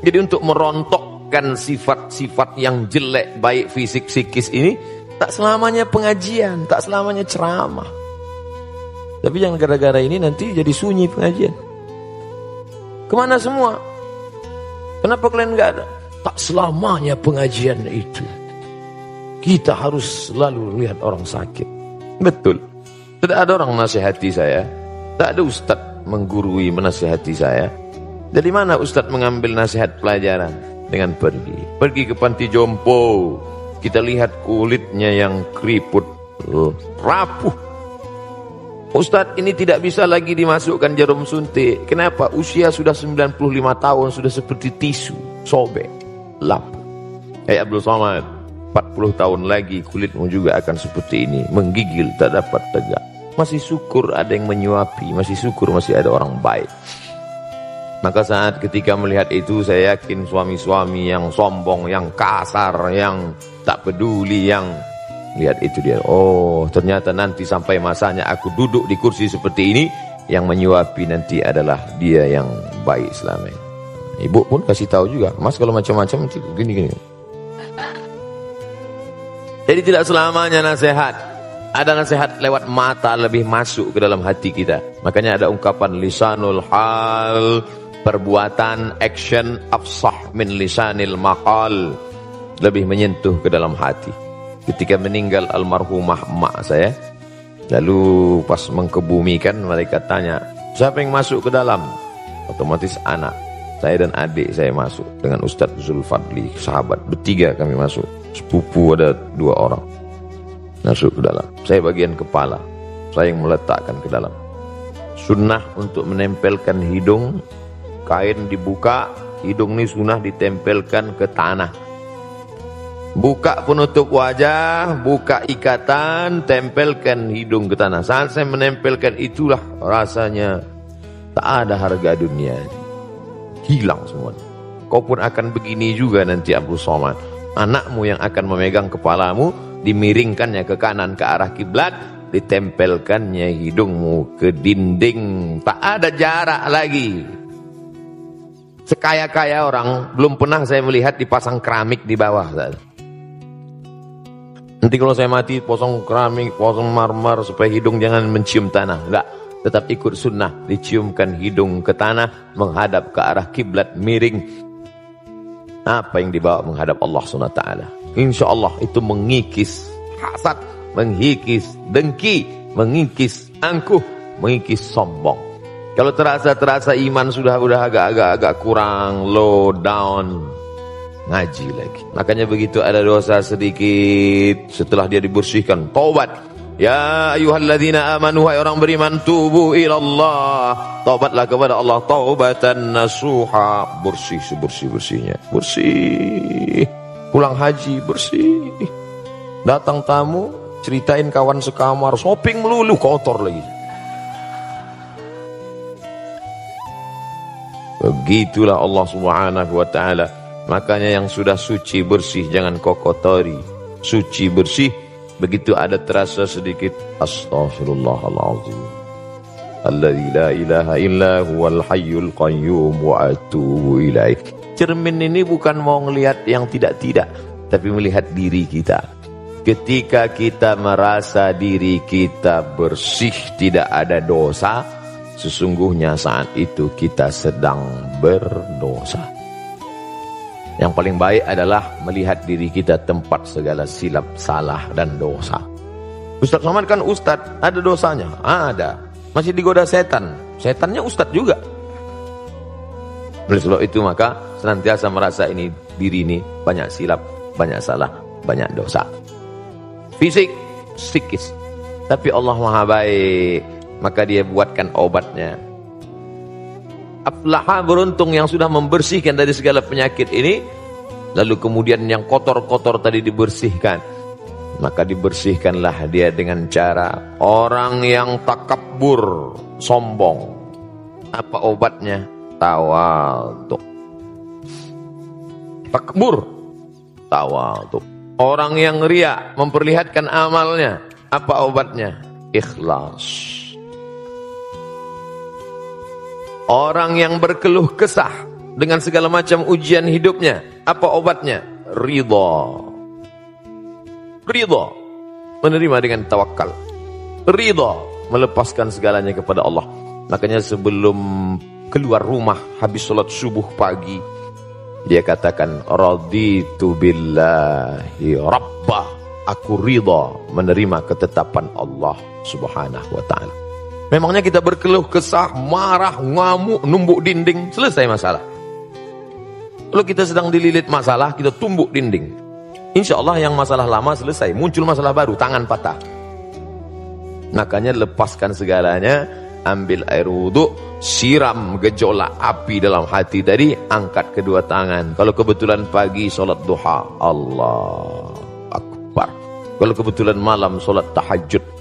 Jadi untuk merontokkan sifat-sifat yang jelek baik fisik psikis ini, tak selamanya pengajian, tak selamanya ceramah. Tapi jangan gara-gara ini nanti jadi sunyi pengajian. Kemana semua? Kenapa kalian nggak ada? Tak selamanya pengajian itu. Kita harus selalu lihat orang sakit. Betul. Tidak ada orang menasihati saya. Tak ada ustaz menggurui menasihati saya. Dari mana ustaz mengambil nasihat pelajaran? Dengan pergi ke panti jompo. Kita lihat kulitnya yang keriput, rapuh. Ustaz, ini tidak bisa lagi dimasukkan jarum suntik. Kenapa? Usia sudah 95 tahun, sudah seperti tisu, sobek, lapuh. Abdul Somad, 40 tahun lagi kulitmu juga akan seperti ini, menggigil, tak dapat tegak. Masih syukur ada yang menyuapi, masih syukur masih ada orang baik. Maka saat ketika melihat itu, saya yakin suami-suami yang sombong, yang kasar, yang tak peduli, yang lihat itu dia, oh ternyata nanti sampai masanya aku duduk di kursi seperti ini, yang menyuapi nanti adalah dia yang baik selama ini. Ibu pun kasih tahu juga, mas kalau macam-macam gini-gini. Jadi tidak selamanya nasihat. Ada nasihat lewat mata lebih masuk ke dalam hati kita. Makanya ada ungkapan lisanul hal, perbuatan, action, afsah min lisanil maqal, lebih menyentuh ke dalam hati. Ketika meninggal almarhumah emak saya, lalu pas mengkebumikan, mereka tanya, siapa yang masuk ke dalam? Otomatis anak saya dan adik saya masuk dengan Ustadz Zulfadli, sahabat, bertiga kami masuk. sepupu ada 2 orang masuk ke dalam. Saya bagian kepala, saya yang meletakkan ke dalam. Sunnah untuk menempelkan hidung, kain dibuka, hidung ini sunnah ditempelkan ke tanah. Buka penutup wajah, buka ikatan, tempelkan hidung ke tanah. Saat saya menempelkan itulah rasanya tak ada harga dunia, hilang semua. Kau pun akan begini juga nanti Abdul Somad. Anakmu yang akan memegang kepalamu, dimiringkannya ke kanan ke arah kiblat, ditempelkannya hidungmu ke dinding. Tak ada jarak lagi. Sekaya-kaya orang, belum pernah saya melihat dipasang keramik di bawah. Nanti kalau saya mati, posong keramik, posong marmer, supaya hidung jangan mencium tanah. Enggak, tetap ikut sunnah. Diciumkan hidung ke tanah, menghadap ke arah kiblat, miring. Apa yang dibawa menghadap Allah SWT. Insya Allah itu mengikis hasad, mengikis dengki, mengikis angkuh, mengikis sombong. Kalau terasa iman sudah agak kurang, low down, ngaji lagi. Makanya begitu ada dosa sedikit, setelah dia dibersihkan, taubat. Ya ayyuhalladzina amanu, hai orang beriman, tubu ilallah, taubatlah kepada Allah, taubatan nasuha, bersih sebersih-bersihnya, bersih. Pulang haji bersih. Datang tamu, ceritain kawan sekamar, shopping melulu, kotor lagi. Begitulah Allah Subhanahu wa ta'ala. Makanya yang sudah suci bersih jangan kau kotori. Suci bersih, begitu ada terasa sedikit, astaghfirullahaladzim, alladzi la ilaha illa huwal hayyul qayyum wa atubu ilaih. Cermin ini bukan mau ngelihat yang tidak-tidak, tapi melihat diri kita. Ketika kita merasa diri kita bersih, tidak ada dosa, sesungguhnya saat itu kita sedang berdosa. Yang paling baik adalah melihat diri kita tempat segala silap, salah, dan dosa. Ustaz Somad kan ustaz, ada dosanya? Ada. Masih digoda setan. Setannya ustaz juga. Oleh sebab itu maka senantiasa merasa ini, diri ini banyak silap, banyak salah, banyak dosa. Fisik, psikis. Tapi Allah Maha Baik, maka dia buatkan obatnya. Aflaha, beruntung yang sudah membersihkan dari segala penyakit ini. Lalu kemudian yang kotor-kotor tadi dibersihkan. Maka dibersihkanlah dia dengan cara orang yang takabur, sombong. Apa obatnya? Tawadhu. Takbur, tawadhu. Orang yang riya, memperlihatkan amalnya. Apa obatnya? Ikhlas. Orang yang berkeluh kesah dengan segala macam ujian hidupnya, apa obatnya? Ridha. Ridha, menerima dengan tawakal. Ridha, melepaskan segalanya kepada Allah. Makanya sebelum keluar rumah, habis sholat subuh pagi, dia katakan, raditu billahi rabbah. Aku ridha menerima ketetapan Allah Subhanahu wa ta'ala. Memangnya kita berkeluh kesah, marah, ngamuk, numbuk dinding, selesai masalah. Kalau kita sedang dililit masalah, kita tumbuk dinding. Insya Allah yang masalah lama selesai, muncul masalah baru, tangan patah. Makanya lepaskan segalanya, ambil air wudhu, siram gejolak api dalam hati tadi, angkat kedua tangan. Kalau kebetulan pagi sholat duha, Allah Akbar. Kalau kebetulan malam sholat tahajud.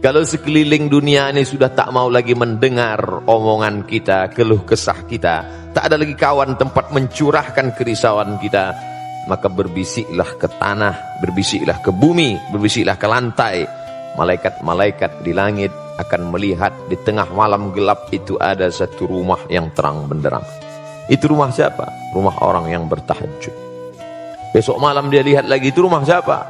Kalau sekeliling dunia ini sudah tak mau lagi mendengar omongan kita, keluh kesah kita, tak ada lagi kawan tempat mencurahkan kerisauan kita, maka berbisiklah ke tanah, berbisiklah ke bumi, berbisiklah ke lantai. Malaikat-malaikat di langit akan melihat di tengah malam gelap itu ada satu rumah yang terang benderang. Itu rumah siapa? Rumah orang yang bertahajud. Besok malam dia lihat lagi, itu rumah siapa?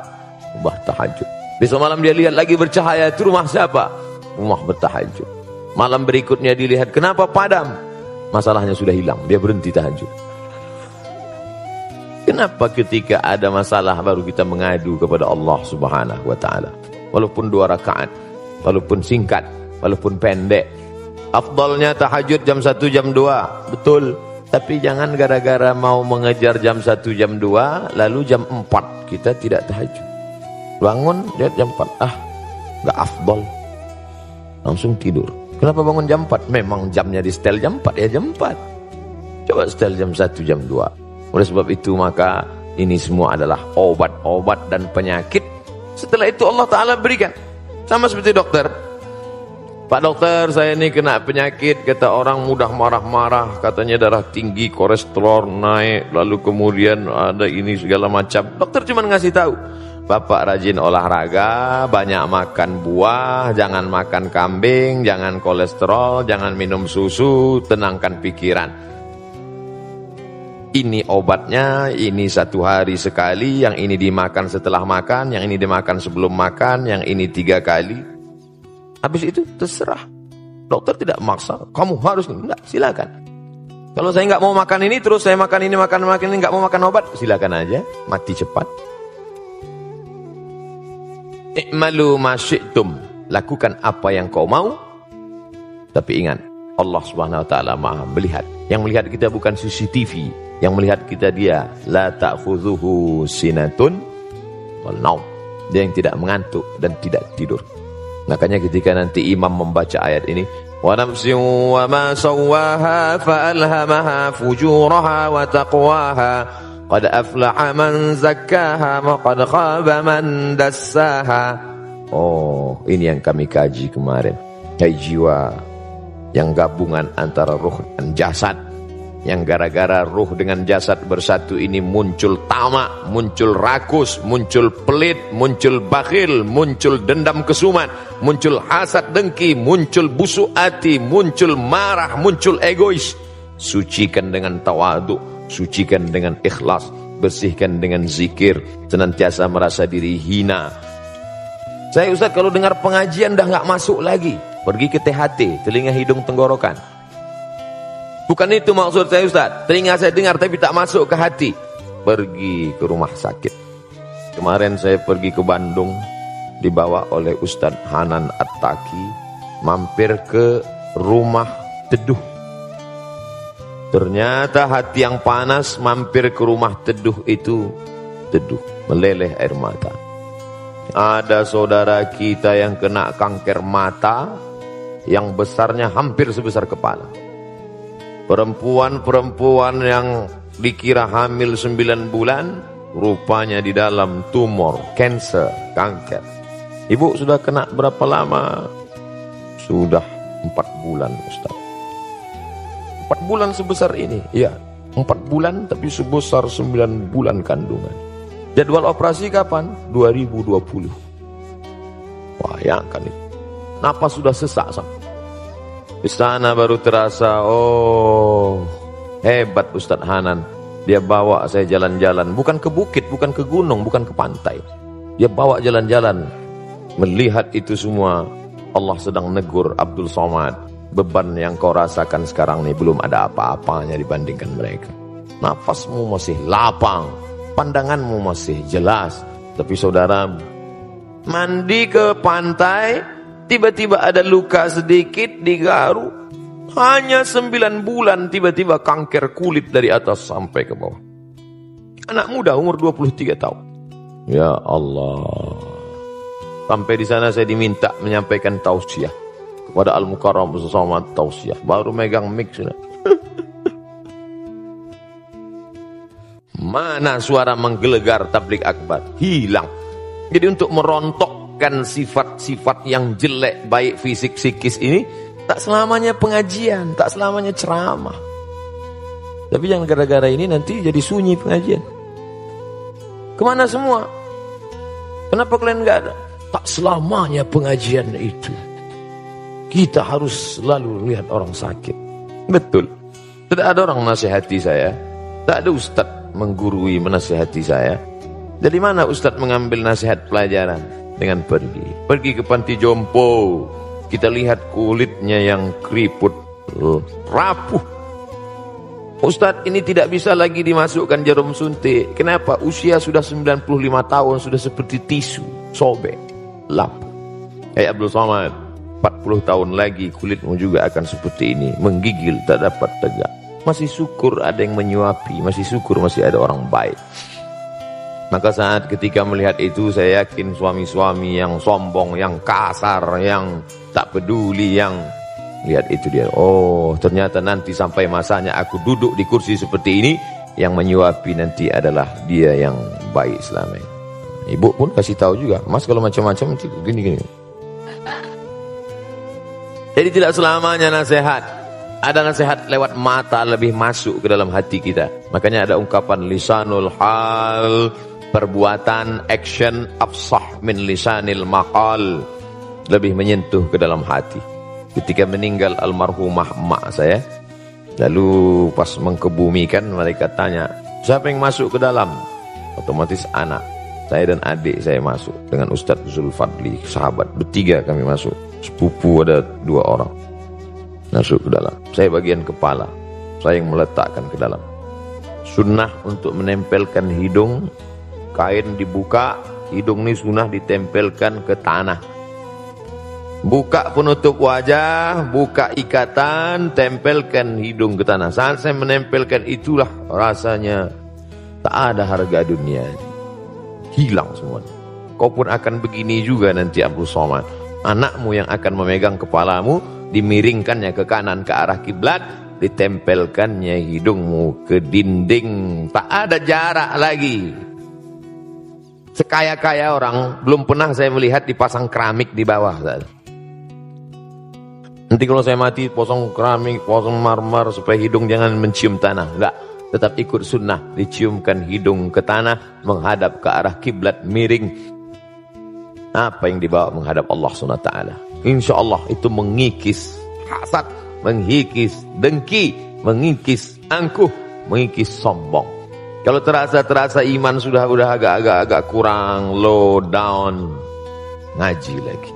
Rumah tahajud. Besok malam dia lihat lagi bercahaya, itu rumah siapa? Rumah bertahajud. Malam berikutnya dilihat, kenapa padam? Masalahnya sudah hilang, dia berhenti tahajud. Kenapa ketika ada masalah baru kita mengadu kepada Allah Subhanahu wa ta'ala? Walaupun 2 rakaat, walaupun singkat, walaupun pendek. Afdalnya tahajud jam 1, jam 2, betul. Tapi jangan gara-gara mau mengejar jam 1, jam 2, lalu jam 4 kita tidak tahajud. Bangun, lihat jam 4, nggak afdol. Langsung tidur. Kenapa bangun jam 4? Memang jamnya di setel jam 4, ya jam 4. Coba setel jam 1, jam 2. Oleh sebab itu maka ini semua adalah obat-obat dan penyakit. Setelah itu Allah Ta'ala berikan. Sama seperti dokter. Pak dokter, saya ini kena penyakit, kata orang mudah marah-marah, katanya darah tinggi, kolesterol naik, lalu kemudian ada ini segala macam. Dokter cuma ngasih tahu, Bapak rajin olahraga, banyak makan buah, jangan makan kambing, jangan kolesterol, jangan minum susu, tenangkan pikiran. Ini obatnya, ini 1 hari sekali, yang ini dimakan setelah makan, yang ini dimakan sebelum makan, yang ini 3 kali. Habis itu terserah. Dokter tidak maksa, kamu harus, enggak, silakan. Kalau saya nggak mau makan ini, terus saya makan ini, makan ini, nggak mau makan obat, silakan aja, mati cepat. I'malu ma syi'tum, lakukan apa yang kau mau. Tapi ingat, Allah Subhanahu wa taala Maha melihat. Yang melihat kita bukan CCTV, yang melihat kita Dia. La ta'khudhuhu sinatun wal naum. Dia yang tidak mengantuk dan tidak tidur. Makanya ketika nanti imam membaca ayat ini, wa nafsin wa ma sawwaha fa alhamaha fujuraha wa taqwaha qad aflaha man zakkaha wa qad khaba man dassaha. Oh, ini yang kami kaji kemarin. Kayak jiwa yang gabungan antara ruh dan jasad, yang gara-gara ruh dengan jasad bersatu ini muncul tamak, muncul rakus, muncul pelit, muncul bakhil, muncul dendam kesumat, muncul hasad dengki, muncul busuk hati, muncul marah, muncul egois. Sucikan dengan tawadhu, sucikan dengan ikhlas, bersihkan dengan zikir, senantiasa merasa diri hina. Saya Ustaz kalau dengar pengajian dah nggak masuk lagi, pergi ke THT, telinga hidung tenggorokan. Bukan itu maksud saya Ustaz, telinga saya dengar tapi tak masuk ke hati, pergi ke rumah sakit. Kemarin saya pergi ke Bandung, dibawa oleh Ustaz Hanan At-Taki, mampir ke rumah teduh. Ternyata hati yang panas mampir ke rumah teduh itu teduh, meleleh air mata. Ada saudara kita yang kena kanker mata yang besarnya hampir sebesar kepala. Perempuan-perempuan yang dikira hamil 9 bulan, rupanya di dalam tumor, cancer, kanker. Ibu sudah kena berapa lama? Sudah 4 bulan Ustaz. 4 bulan sebesar ini, ya 4 bulan tapi sebesar 9 bulan kandungan. Jadwal operasi kapan? 2020. Bayangkan itu. Napas sudah sesak sampai. Di sana baru terasa, oh hebat Ustadz Hanan. Dia bawa saya jalan-jalan, bukan ke bukit, bukan ke gunung, bukan ke pantai. Dia bawa jalan-jalan. Melihat itu semua, Allah sedang negur Abdul Somad. Beban yang kau rasakan sekarang ini belum ada apa-apanya dibandingkan mereka. Napasmu masih lapang, pandanganmu masih jelas. Tapi saudara, mandi ke pantai, tiba-tiba ada luka sedikit di garu. Hanya 9 bulan tiba-tiba kanker kulit dari atas sampai ke bawah. Anak muda umur 23 tahun. Ya Allah. Sampai di sana saya diminta menyampaikan tausiah kepada Al-Mukarram bersama tausiah. Baru megang mic sudah. Mana suara menggelegar tablik akbar? Hilang. Jadi untuk merontokkan sifat-sifat yang jelek baik fisik psikis ini, tak selamanya pengajian, tak selamanya ceramah. Tapi yang gara-gara ini nanti jadi sunyi pengajian. Kemana semua? Kenapa kalian nggak ada? Tak selamanya pengajian itu. Kita harus selalu lihat orang sakit. Betul. Tidak ada orang menasihati saya. Tak ada ustaz menggurui menasihati saya. Dari mana ustaz mengambil nasihat pelajaran? Dengan pergi. Pergi ke panti jompo. Kita lihat kulitnya yang keriput, rapuh. Ustadz, ini tidak bisa lagi dimasukkan jarum suntik. Kenapa? Usia sudah 95 tahun, sudah seperti tisu, sobek, lapuk. Abdul Somad, 40 tahun lagi kulitmu juga akan seperti ini, menggigil, tak dapat tegak. Masih syukur ada yang menyuapi, masih syukur masih ada orang baik. Maka saat ketika melihat itu, saya yakin suami-suami yang sombong, yang kasar, yang tak peduli, yang lihat itu dia, oh ternyata nanti sampai masanya aku duduk di kursi seperti ini, yang menyuapi nanti adalah dia yang baik selama ini. Ibu pun kasih tahu juga, Mas kalau macam-macam gini-gini. Jadi tidak selamanya nasihat. Ada nasihat lewat mata lebih masuk ke dalam hati kita. Makanya ada ungkapan lisanul hal, perbuatan, action, afsah min lisanil maqal, lebih menyentuh ke dalam hati. Ketika meninggal almarhumah emak saya, lalu pas mengkebumikan, mereka tanya, siapa yang masuk ke dalam? Otomatis anak saya dan adik saya masuk dengan Ustadz Zulfadli, sahabat, bertiga kami masuk. Sepupu ada 2 orang masuk ke dalam. Saya bagian kepala, saya yang meletakkan ke dalam. Sunnah untuk menempelkan hidung, kain dibuka, hidung ini sunnah ditempelkan ke tanah. Buka penutup wajah, buka ikatan, tempelkan hidung ke tanah. Saat saya menempelkan itulah rasanya tak ada harga dunia, hilang semua. Kau pun akan begini juga nanti Abdul Somad. Anakmu yang akan memegang kepalamu, dimiringkannya ke kanan ke arah kiblat, ditempelkannya hidungmu ke dinding, tak ada jarak lagi. Sekaya-kaya orang belum pernah saya melihat dipasang keramik di bawah. Nanti kalau saya mati pasang keramik, pasang marmer supaya hidung jangan mencium tanah. Enggak, tetap ikut sunnah, diciumkan hidung ke tanah, menghadap ke arah kiblat, miring. Apa yang dibawa menghadap Allah SWT, insya Allah itu mengikis hasad, mengikis dengki, mengikis angkuh, mengikis sombong. Kalau terasa iman sudah agak kurang, low down, ngaji lagi.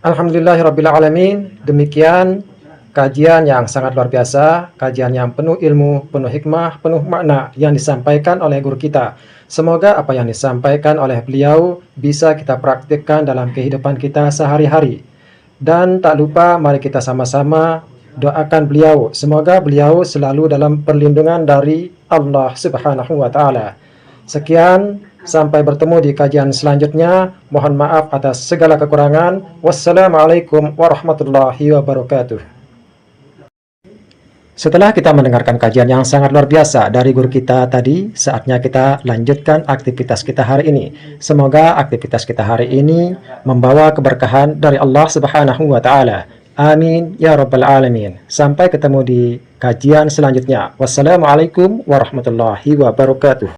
Alhamdulillahirrabbilalamin. Demikian kajian yang sangat luar biasa, kajian yang penuh ilmu, penuh hikmah, penuh makna yang disampaikan oleh guru kita. Semoga apa yang disampaikan oleh beliau bisa kita praktikkan dalam kehidupan kita sehari-hari. Dan tak lupa mari kita sama-sama doakan beliau. Semoga beliau selalu dalam perlindungan dari Allah Subhanahu wa Ta'ala. Sekian, sampai bertemu di kajian selanjutnya. Mohon maaf atas segala kekurangan. Wassalamualaikum warahmatullahi wabarakatuh. Setelah kita mendengarkan kajian yang sangat luar biasa dari guru kita tadi, saatnya kita lanjutkan aktivitas kita hari ini. Semoga aktivitas kita hari ini membawa keberkahan dari Allah Subhanahu wa Ta'ala. Amin ya rabbal alamin. Sampai ketemu di kajian selanjutnya. Wassalamualaikum warahmatullahi wabarakatuh.